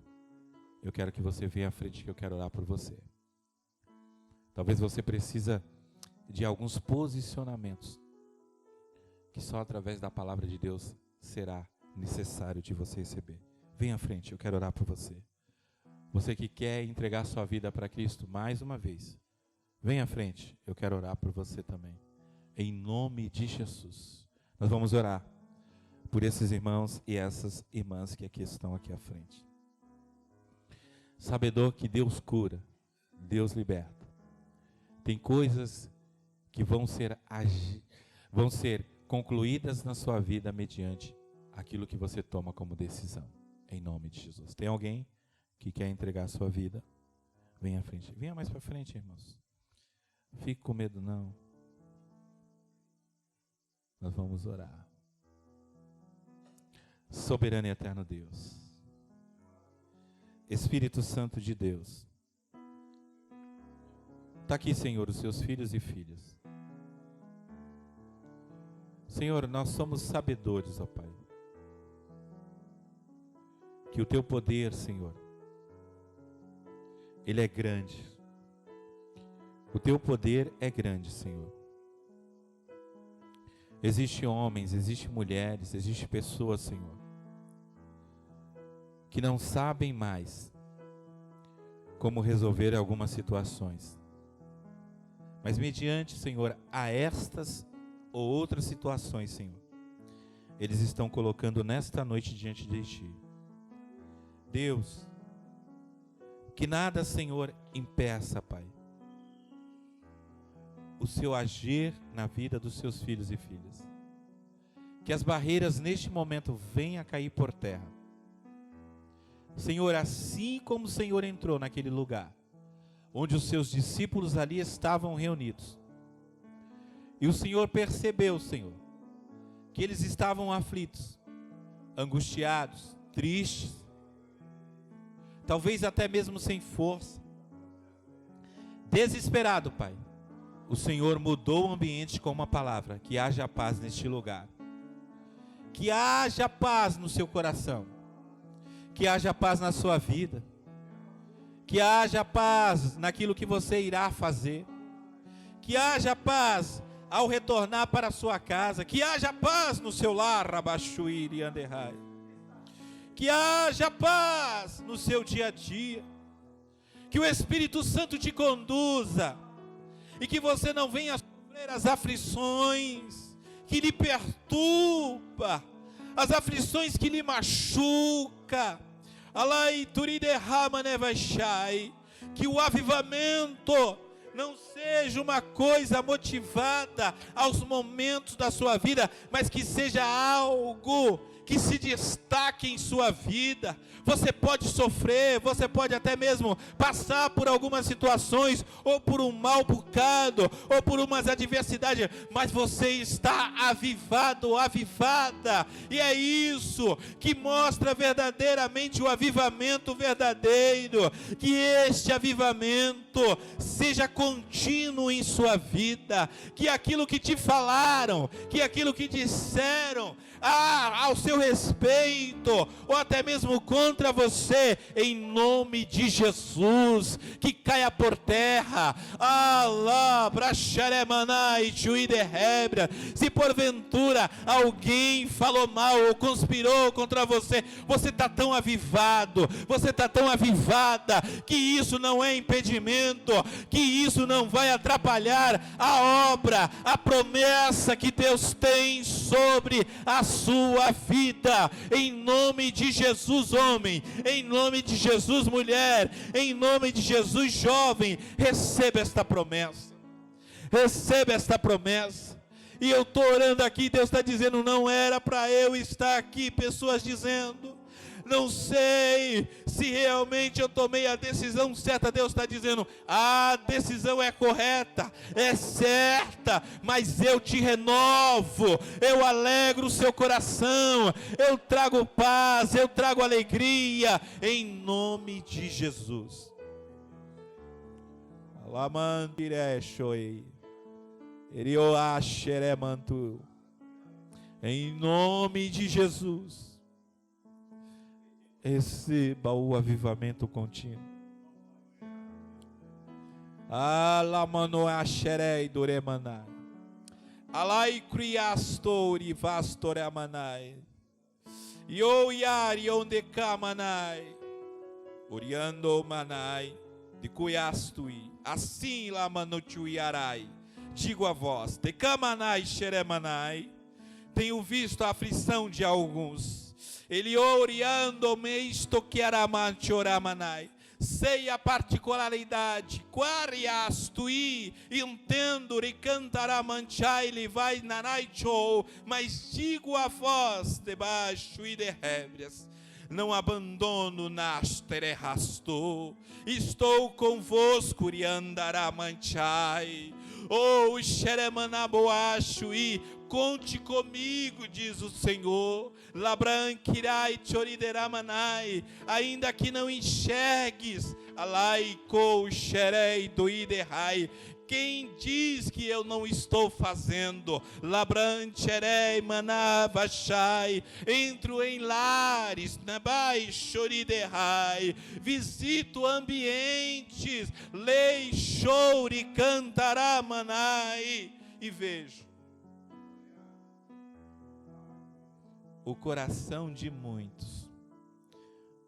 eu quero que você venha à frente, que eu quero orar por você. Talvez você precisa de alguns posicionamentos que só através da palavra de Deus será necessário de você receber. Venha à frente, eu quero orar por você. Você que quer entregar sua vida para Cristo mais uma vez, venha à frente, eu quero orar por você também. Em nome de Jesus. Nós vamos orar por esses irmãos e essas irmãs que aqui estão aqui à frente. Sabedor que Deus cura, Deus liberta. Tem coisas que vão ser concluídas na sua vida mediante aquilo que você toma como decisão. Em nome de Jesus. Tem alguém que quer entregar a sua vida? Venha à frente. Venha mais para frente, irmãos. Fique com medo não. Nós vamos orar. Soberano e eterno Deus, Espírito Santo de Deus, está aqui, Senhor, os seus filhos e filhas. Senhor, nós somos sabedores, ó Pai, que o Teu poder, Senhor, Ele é grande. O Teu poder é grande, Senhor. Existem homens, existem mulheres, existem pessoas, Senhor, que não sabem mais como resolver algumas situações. Mas mediante, Senhor, a estas ou outras situações, Senhor, eles estão colocando nesta noite diante de Ti. Deus, que nada, Senhor, impeça, Pai, o Seu agir na vida dos Seus filhos e filhas. Que as barreiras neste momento venham a cair por terra. Senhor, assim como o Senhor entrou naquele lugar, onde os Seus discípulos ali estavam reunidos, e o Senhor percebeu, Senhor, que eles estavam aflitos, angustiados, tristes, talvez até mesmo sem força, desesperado, Pai. O Senhor mudou o ambiente com uma palavra: que haja paz neste lugar, que haja paz no seu coração, que haja paz na sua vida, que haja paz naquilo que você irá fazer, que haja paz ao retornar para a sua casa, que haja paz no seu lar, Rabachuiri Anderrai, que haja paz no seu dia a dia, que o Espírito Santo te conduza, e que você não venha sofrer as aflições que lhe perturba, as aflições que lhe machuca. Que o avivamento não seja uma coisa motivada aos momentos da sua vida, mas que seja algo que se destaque em sua vida. Você pode sofrer, você pode até mesmo passar por algumas situações, ou por um mau bocado, ou por umas adversidades, mas você está avivado, avivada, e é isso que mostra verdadeiramente o avivamento verdadeiro. Que este avivamento seja contínuo em sua vida, que aquilo que te falaram, que aquilo que disseram ao seu respeito, ou até mesmo contra você, em nome de Jesus, que caia por terra. Se porventura alguém falou mal ou conspirou contra você, você está tão avivado, você está tão avivada, que isso não é impedimento, que isso não vai atrapalhar a obra, a promessa que Deus tem sobre a sua vida. Em nome de Jesus, homem, em nome de Jesus, mulher, em nome de Jesus, jovem, receba esta promessa, receba esta promessa. E eu estou orando aqui, Deus está dizendo, não era para eu estar aqui. Pessoas dizendo, não sei se realmente eu tomei a decisão certa. Deus está dizendo, a decisão é correta, é certa, mas eu te renovo, eu alegro o seu coração, eu trago paz, eu trago alegria, em nome de Jesus. Em nome de Jesus, receba o avivamento contínuo. Alamanoaxerei doremanai. Alai criastori vastoremanai. Ioiari ondekamanai. Oriando manai. De cuiastui. Assim lamanotuiarai. Digo a vós, decamanai xeremanai. Tenho visto a aflição de alguns. Ele oriando me estoquearamanchoramanai. Sei a particularidade, quariastui, entendo, ricantaramanchai, livai nanaicho, mas digo a vós, debaixo e de rébrias, não abandono nas terrasto, estou convosco, riandaramanchai, xeremanaboaxui, conte comigo, diz o Senhor. Labranquirai chorideраmanai, ainda que não enxergues, alaico xerei doiderai. Quem diz que eu não estou fazendo? Labrancherei manavachai. Entro em lares, nabai choriderai. Visito ambientes, lei chore cantaramanai. E vejo o coração de muitos,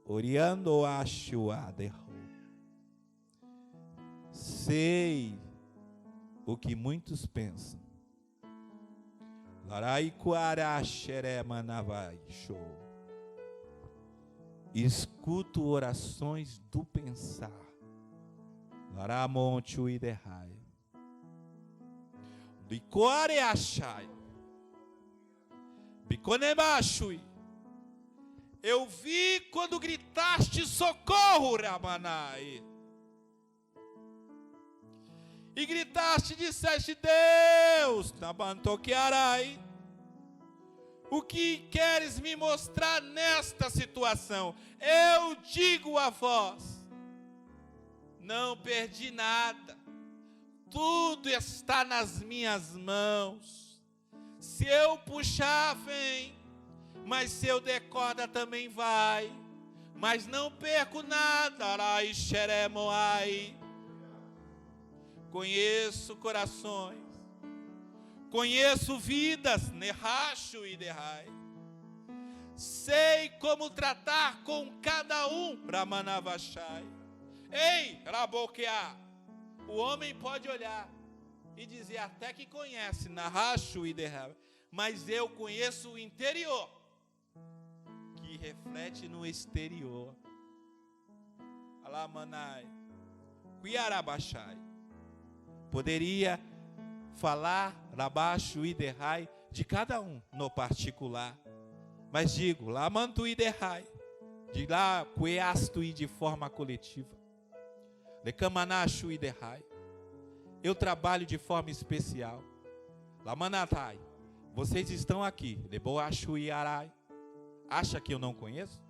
oriando a chuaderro. Sei o que muitos pensam. Escuto orações do pensar. Eu vi quando gritaste socorro, Ramanai. E gritaste, disseste, Deus, Nabantoquearai, o que queres me mostrar nesta situação? Eu digo a vós, não perdi nada, tudo está nas minhas mãos. Se eu puxar, vem, mas se eu der corda também vai, mas não perco nada, Arai xeremoai. Conheço corações, conheço vidas, nerracho e derrai. Sei como tratar com cada um, Ramanavachai. Ei, Raboqueá, o homem pode olhar e dizer até que conhece, narracho e derrai, mas eu conheço o interior, que reflete no exterior. Alamanai, Cuiarabachai. Poderia falar abaixo e derrai de cada um no particular, Mas digo, lamantuí derrai, de lá cueastuí de forma coletiva. Lecamanachuí derrai. Eu trabalho de forma especial. Lamanatai, vocês estão aqui. Leboachuí arai. Acha que eu não conheço?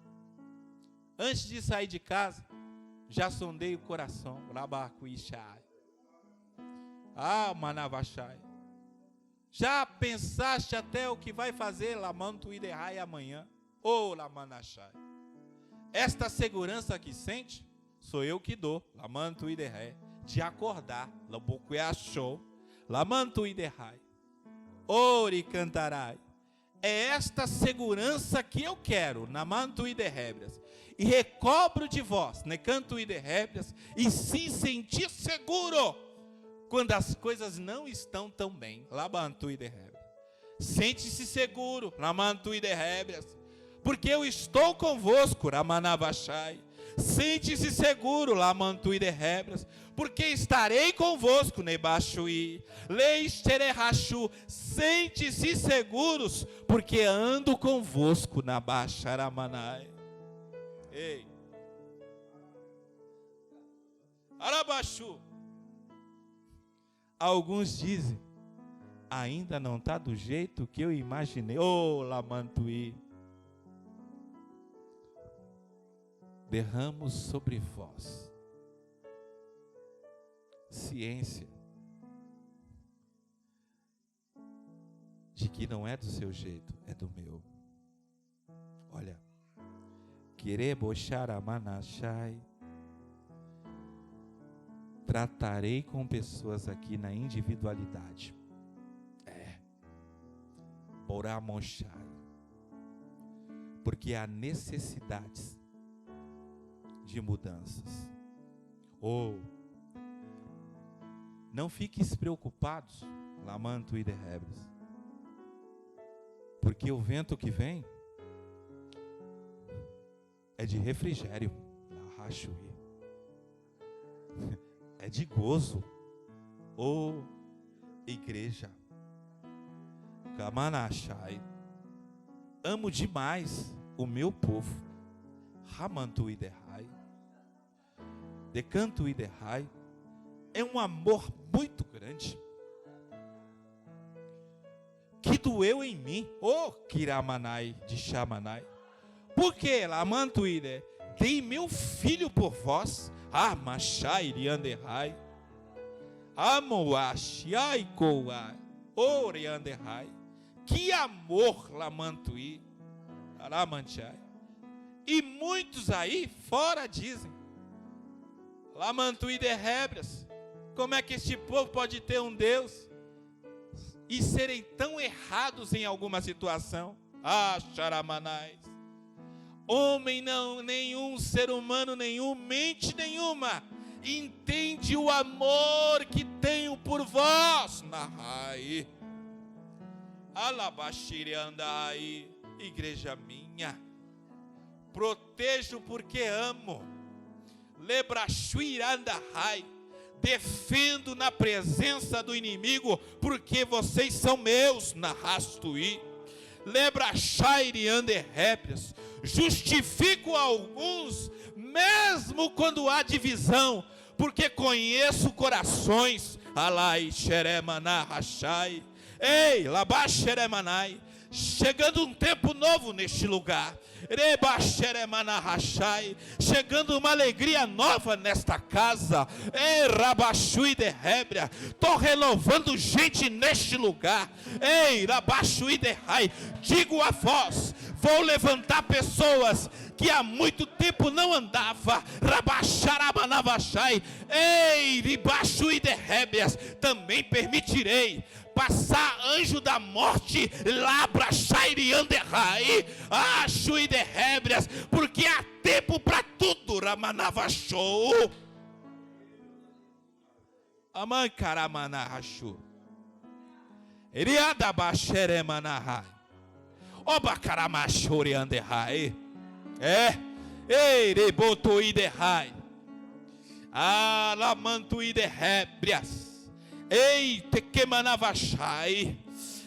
Antes de sair de casa, já sondei o coração. Labacuixai. Manavachai. Já pensaste até o que vai fazer Lamantuí derrai amanhã? Lamanachai. Esta segurança que sente, sou eu que dou. Lamantuí derrai. De acordar. Labocueachou. Lamantuí derrai. Ori cantarai. É esta segurança que eu quero, na mantuí de rébrias, e recobro de vós, ne cantuí de rébrias, e se sentir seguro, quando as coisas não estão tão bem, lá mantuí de rébrias, sente-se seguro, na mantuí de rébrias, porque eu estou convosco, ramanavachai, sente-se seguro, lá mantuí de rébrias, porque estarei convosco, nebachuí, leixterehachu, sente-se seguros, porque ando convosco, na baixaramanai. Ei, arabachu. Alguns dizem, ainda não está do jeito que eu imaginei. Lamantuí. Derramo sobre vós ciência de que não é do seu jeito, é do meu. Olha, quereboxaramanachai, tratarei com pessoas aqui na individualidade. Boramochai, porque há necessidades de mudanças. Não fiquem preocupados, lamantuí de rébrias, porque o vento que vem é de refrigério, é de gozo. Igreja, Kamanachai, amo demais o meu povo, Ramantuí derrai, Decantuí derrai, é um amor muito grande, que doeu em mim, Kiramanai de Chamanai, porque Lamantuí, dei meu filho por vós, Machai Rianderrai, Amoachiai Kouai, Orianderrai, que amor, Lamantuí, Aramanchai. E muitos aí fora dizem, Lamantuí de rébrias, como é que este povo pode ter um Deus e serem tão errados em alguma situação? Charamanais. Homem não, nenhum ser humano nenhum, mente nenhuma, entende o amor que tenho por vós. Nahai. Alabashire andai, igreja minha. Protejo porque amo. Lebrachuirandahai. Defendo na presença do inimigo, porque vocês são meus. Nahastuí. Lebrachairianderréprias. Justifico alguns, mesmo quando há divisão, porque conheço corações. Alai xeremanahachai. Ei, labaxeremanai. Chegando um tempo novo neste lugar. Rebaxeremanahachai. Chegando uma alegria nova nesta casa. Ei, rabaxui de rébria. Estou renovando gente neste lugar. Ei, rabaxui de rai. Digo a vós, vou levantar pessoas que há muito tempo não andava. Rabaxaramanavachai. Ei, ribaxui de rébrias. Também permitirei passar anjo da morte, labrachairianderrai, achui de rébrias, porque há tempo para tudo, ramanavachou, amancaramanahachou, eriadabaxeremanahai, obacaramashoreanderrai, eirebotoiderrai, alamantuiderrébrias. Ei, tequemanavachai,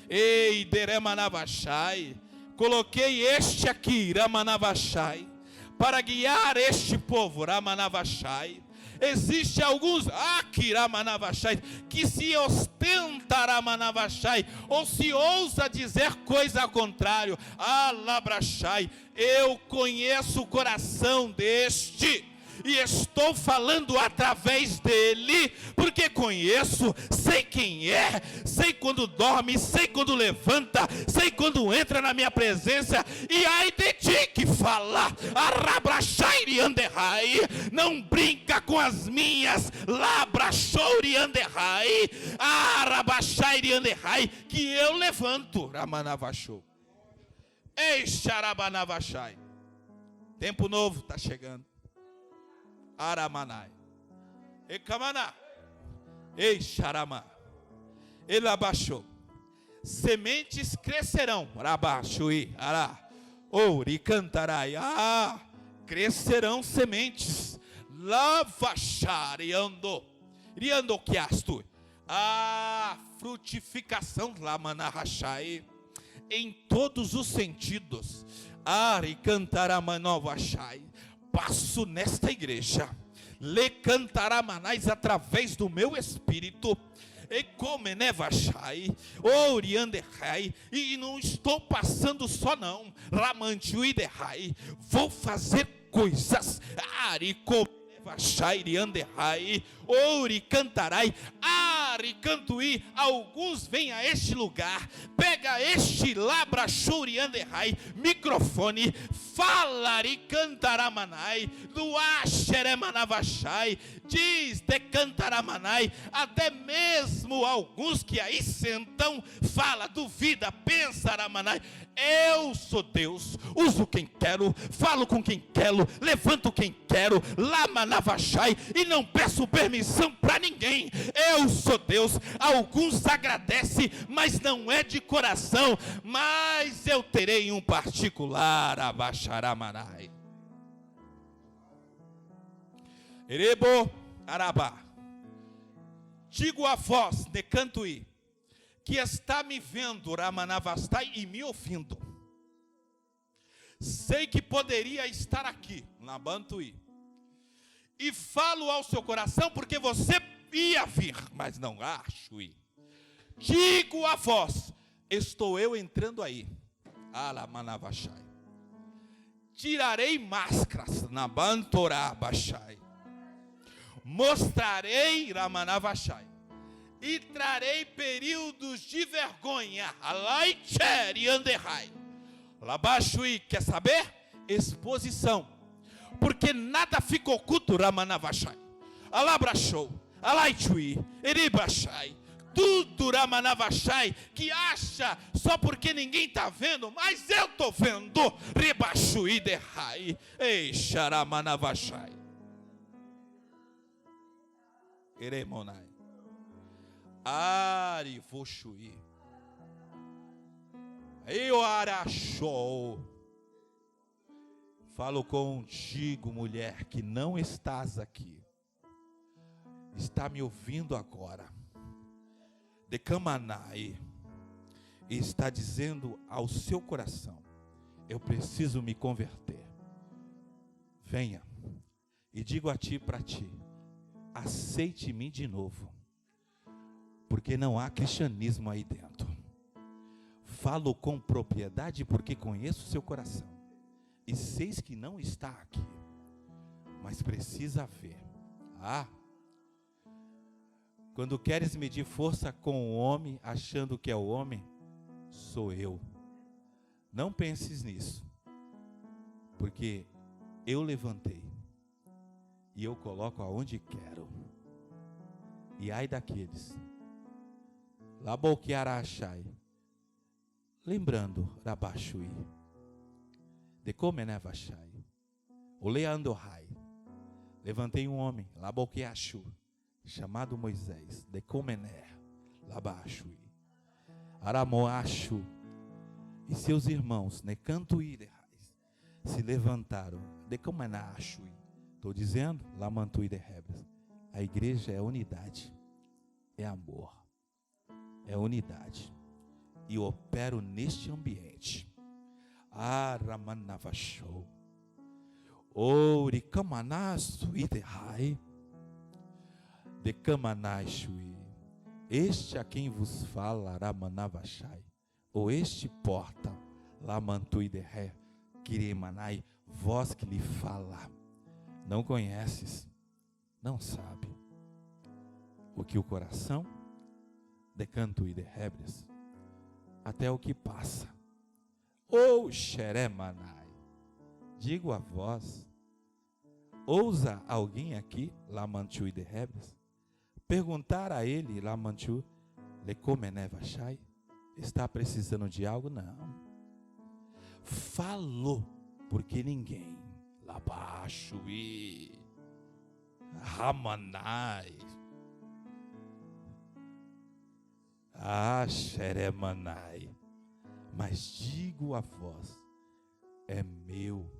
ei, deremanavachai, Coloquei este aqui, Ramanavashai, para guiar este povo, Ramanavashai. Existe alguns aqui, Ramanavashai, que se ostenta, Ramanavashai, ou se ousa dizer coisa ao contrário. Alabrashai, eu conheço o coração deste, e estou falando através dele, porque conheço, sei quem é, sei quando dorme, sei quando levanta, sei quando entra na minha presença, e ai de ti que fala, Arabrachai Anderrai, não brinca com as minhas, Labrachouri Anderrai, Arabachai Anderrai, que eu levanto, Ramanavachou, ei Xarabanavachai, tempo novo está chegando. Aramanai, Ekamaná, Ei Xaramá, ele abaixou. Sementes crescerão, Rabaxui, Ará, Ouri cantarai, crescerão sementes, Lavachariando, Riando quiasto, frutificação, Lamanarachai, em todos os sentidos, Ari cantaramanavachai. Passo nesta igreja, le cantaramanais através do meu espírito, e comenevachai, orianderrai, e não estou passando só não, ramantiuiderrai, vou fazer coisas, aricomenevachai, rianderrai, ori cantarai, aricantuí, alguns vêm a este lugar, pega este labrachurianderrai, microfone, fala e cantaramanai, do axeremanavachai, diz de cantaramanai, até mesmo alguns que aí sentam, fala, duvida, pensa aramanai, eu sou Deus, uso quem quero, falo com quem quero, levanto quem quero, lamanavachai, e não peço permissão para ninguém, eu sou Deus. Alguns agradecem, mas não é de coração, mas eu terei um particular, abaixaramanai, erebo arabá, digo a vós, necantuí, que está me vendo, Ramanavastai, e me ouvindo, sei que poderia estar aqui, na Bantuí, e falo ao seu coração, porque você ia vir, mas não acho ir. Digo a vós, estou eu entrando aí, Alamanavachai, tirarei máscaras, na Bantorabachai, mostrarei, Ramanavachai, e trarei períodos de vergonha, Alaicher e Anderrai, Labachui, quer saber? Exposição, porque nada fica oculto, Ramanavachai, Alabrachou, Alaichui, Eribachai, tudo Ramanavachai, que acha só porque ninguém está vendo, mas eu estou vendo, Ribachui derrai, Eixaramanavachai, Eremonai, Arivochui, Eu arachou. Falo contigo, mulher, que não estás aqui, está me ouvindo agora, de Camanai, e está dizendo ao seu coração, eu preciso me converter. Venha, e digo a ti, para ti, aceite-me de novo, porque não há cristianismo aí dentro. Falo com propriedade, porque conheço o seu coração, e sei que não está aqui, mas precisa ver. Quando queres medir força com o homem, achando que é o homem, sou eu. Não penses nisso, porque eu levantei, e eu coloco aonde quero. E ai daqueles, Laboquiarachai, lembrando, Rabachui, de Comenevachai, Oleandohai, levantei um homem, Laboquiachu, chamado Moisés, de Comener, Labachui, Aramoachu, e seus irmãos, Necantuiderrais, se levantaram, de Comenachui, estou dizendo, Lamantuiderrebras, a igreja é unidade, é amor, é unidade, e opero neste ambiente, Aramanavashou. Ori kamanasu idehai. De kamanashui. Este a quem vos fala, Aramanavashai. Ou este porta, Lamantui de ré, Kiremanai, vós que lhe fala, não conheces, não sabe, o que o coração, decantui de rébrias, até o que passa, ou xeremanai, digo a vós, ousa alguém aqui, Lamantui de rébrias, perguntar a ele, Lamantu, lecomenevachai, está precisando de algo? Não. Falou, porque ninguém, Labaixo e Ramanai, Xeremanai, mas digo a vós, é meu,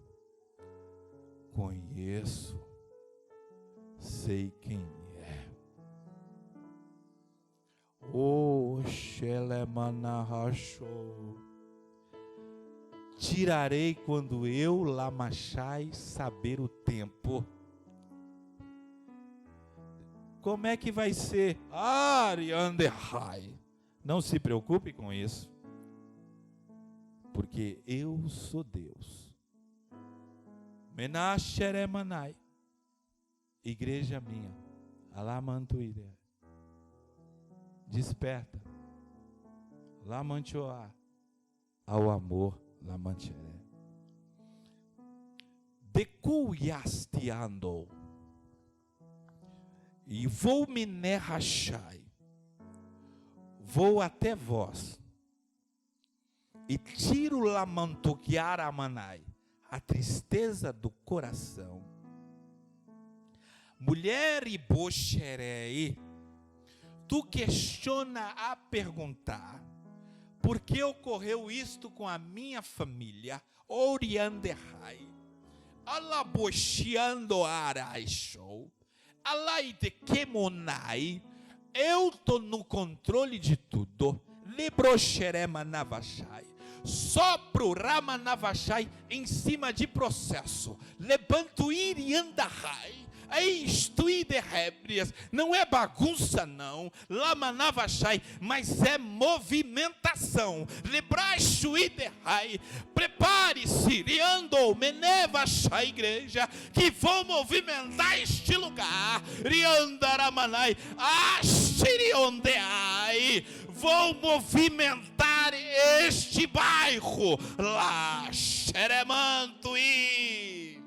conheço, sei quem é. O Xelemanahachou. Tirarei quando eu, Lamachai, saber o tempo. Como é que vai ser? Ariandehai. Não se preocupe com isso. Porque eu sou Deus. Menasheremanai. Igreja minha. Alamantuide. Desperta. Lamanchoá. Ao amor. Lamancheré. Decuiasteando. E vou me nerrachai. Vou até vós. E tiro lamantoquiaramanai. A tristeza do coração. Mulher e boxerei. Tu questiona a perguntar. Por que ocorreu isto com a minha família? Oriandehai. Alaboxiando araixou. Alaitekemonai. Eu estou no controle de tudo. Libroxeremanavachai. Sopro Ramanavachai em cima de processo. Levanto iriandahai. Não é bagunça não, Lamanavachai, mas é movimentação. Prepare-se, Riando, Menevachai, igreja, que vou movimentar este lugar. Riandaramanai, Ashiriondeai, vou movimentar este bairro. Lá, Xeremantui.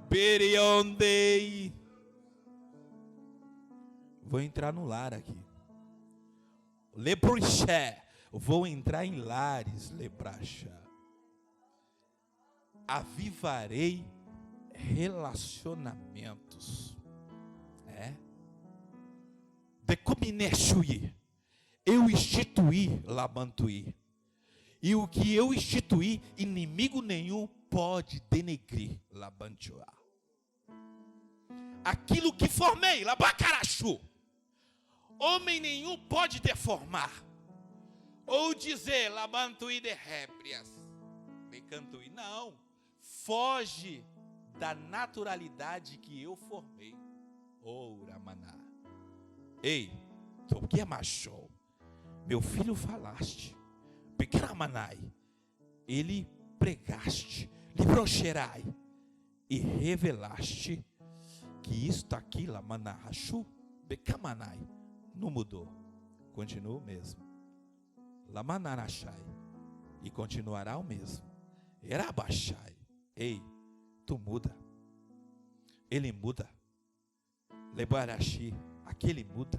Periondei. Vou entrar no lar aqui. Lebruxé. Vou entrar em lares, lebraxa. Avivarei relacionamentos. Decomineshui. Eu instituí, Labantuí. E o que eu instituí, inimigo nenhum pode denegrir, Labantuá. Aquilo que formei, Labacarachu, homem nenhum pode deformar, ou dizer, Labantuí de réprias, Becantuí, não, foge da naturalidade que eu formei. Ouramaná. Ei, o que é macho? Meu filho falaste, Becamanai, ele pregaste, libroxerai, e revelaste que isto aqui, Lamanahachu, Becamanai, não mudou, continua o mesmo. Lamanarachai, e continuará o mesmo. Erabachai, ei, tu muda, ele muda. Lebarashi, aquele muda,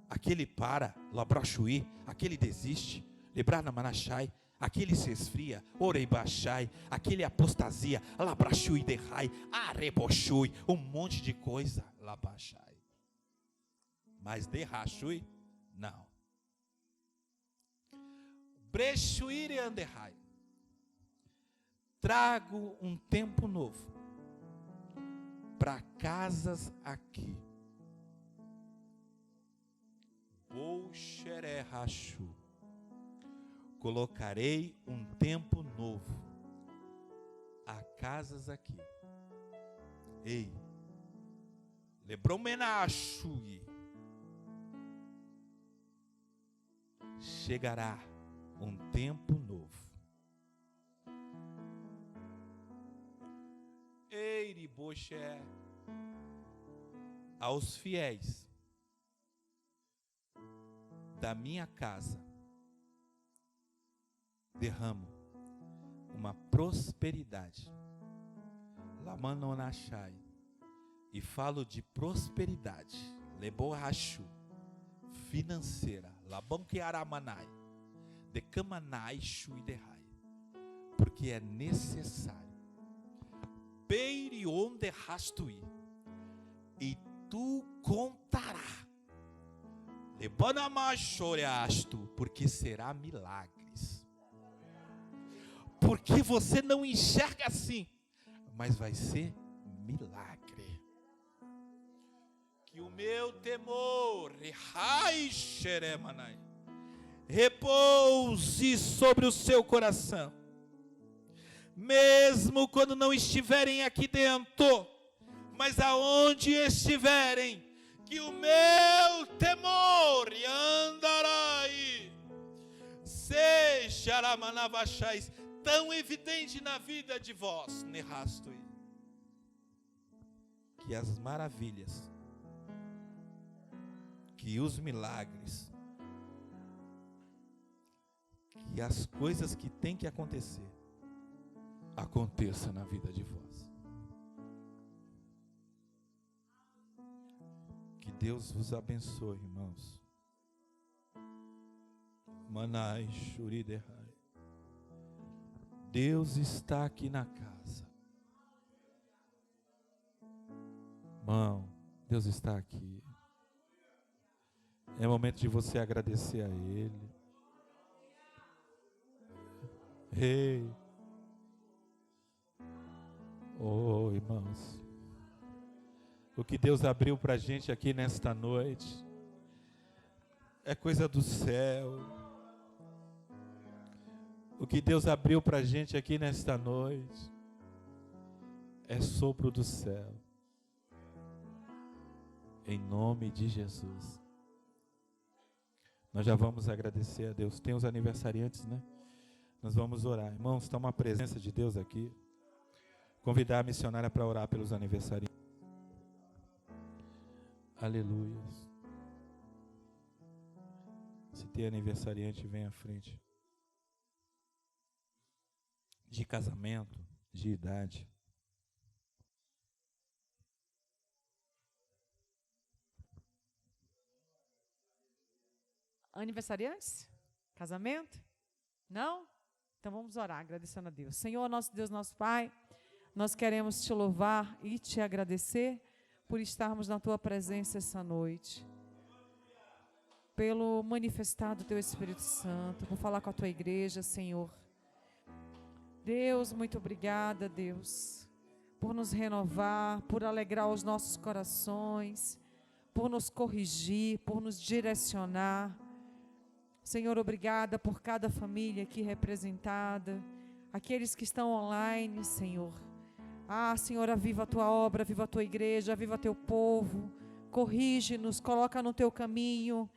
aquele para, Labrachuí, aquele desiste, Lebranamanachai, aquele se esfria, Oreibachai, aquele apostasia, Labrachui derrai, Arebochui, um monte de coisa, Labachai. Mas derrachui, não. Brechuire anderrai. Trago um tempo novo para casas aqui. Bo xeré rachu. Colocarei um tempo novo a casas aqui. Ei, lebromenachui. Chegará um tempo novo. Ei, boxé, aos fiéis da minha casa derramo uma prosperidade. Lamanonachai. E falo de prosperidade. Leborachu. Financeira. Labonquearamanai. Decamanai shuiderrai. Porque é necessário. Peirionde rastui. E tu contará. Lebanamachoreastu. Porque será milagres. Porque você não enxerga assim, mas vai ser milagre. Que o meu temor repouse sobre o seu coração, mesmo quando não estiverem aqui dentro, mas aonde estiverem, que o meu temor andarai seja ramanavachais tão evidente na vida de vós, nerrastui, que as maravilhas, que os milagres, que as coisas que tem que acontecer, aconteça na vida de vós. Que Deus vos abençoe, irmãos. Manai shuriderrai. Deus está aqui na casa. Irmão, Deus está aqui. É momento de você agradecer a Ele. Ei. Oh, irmãos. O que Deus abriu para a gente aqui nesta noite é coisa do céu. O que Deus abriu para a gente aqui nesta noite é sopro do céu. Em nome de Jesus. Nós já vamos agradecer a Deus. Tem os aniversariantes, né? Nós vamos orar. Irmãos, está uma presença de Deus aqui. Convidar a missionária para orar pelos aniversariantes. Aleluia. Se tem aniversariante, vem à frente. De casamento, de idade. Aniversariantes? Casamento? Não? Então vamos orar, agradecendo a Deus. Senhor, nosso Deus, nosso Pai, nós queremos te louvar e te agradecer por estarmos na tua presença essa noite. Pelo manifestar do teu Espírito Santo, por falar com a tua igreja, Senhor. Deus, muito obrigada, Deus, por nos renovar, por alegrar os nossos corações, por nos corrigir, por nos direcionar. Senhor, obrigada por cada família aqui representada, aqueles que estão online, Senhor. Senhor, aviva a tua obra, aviva a tua igreja, aviva teu povo, corrige-nos, coloca no teu caminho.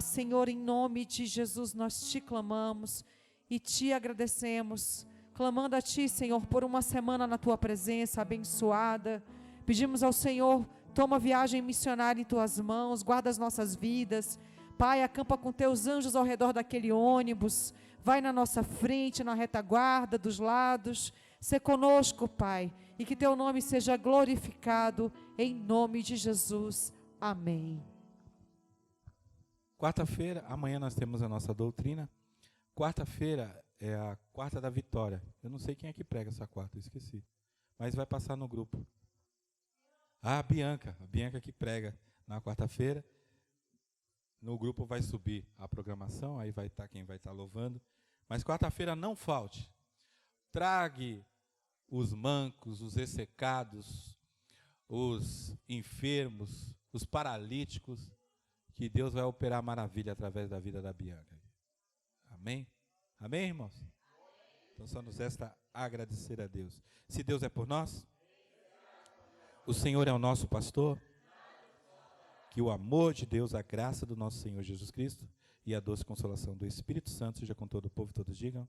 Senhor, em nome de Jesus nós te clamamos e te agradecemos, clamando a ti, Senhor, por uma semana na tua presença abençoada. Pedimos ao Senhor, toma a viagem missionária em tuas mãos, guarda as nossas vidas. Pai, acampa com teus anjos ao redor daquele ônibus, vai na nossa frente, na retaguarda, dos lados, sê conosco, Pai, e que teu nome seja glorificado, em nome de Jesus, amém. Quarta-feira, amanhã nós temos a nossa doutrina. Quarta-feira é a quarta da vitória. Eu não sei quem é que prega essa quarta, eu esqueci. Mas vai passar no grupo. A Bianca que prega na quarta-feira. No grupo vai subir a programação, aí vai estar quem vai estar louvando. Mas quarta-feira não falte. Trague os mancos, os ressecados, os enfermos, os paralíticos, que Deus vai operar maravilha através da vida da Bianca. Amém? Amém, irmãos? Então só nos resta agradecer a Deus. Se Deus é por nós, o Senhor é o nosso pastor, que o amor de Deus, a graça do nosso Senhor Jesus Cristo e a doce consolação do Espírito Santo seja com todo o povo, todos digam.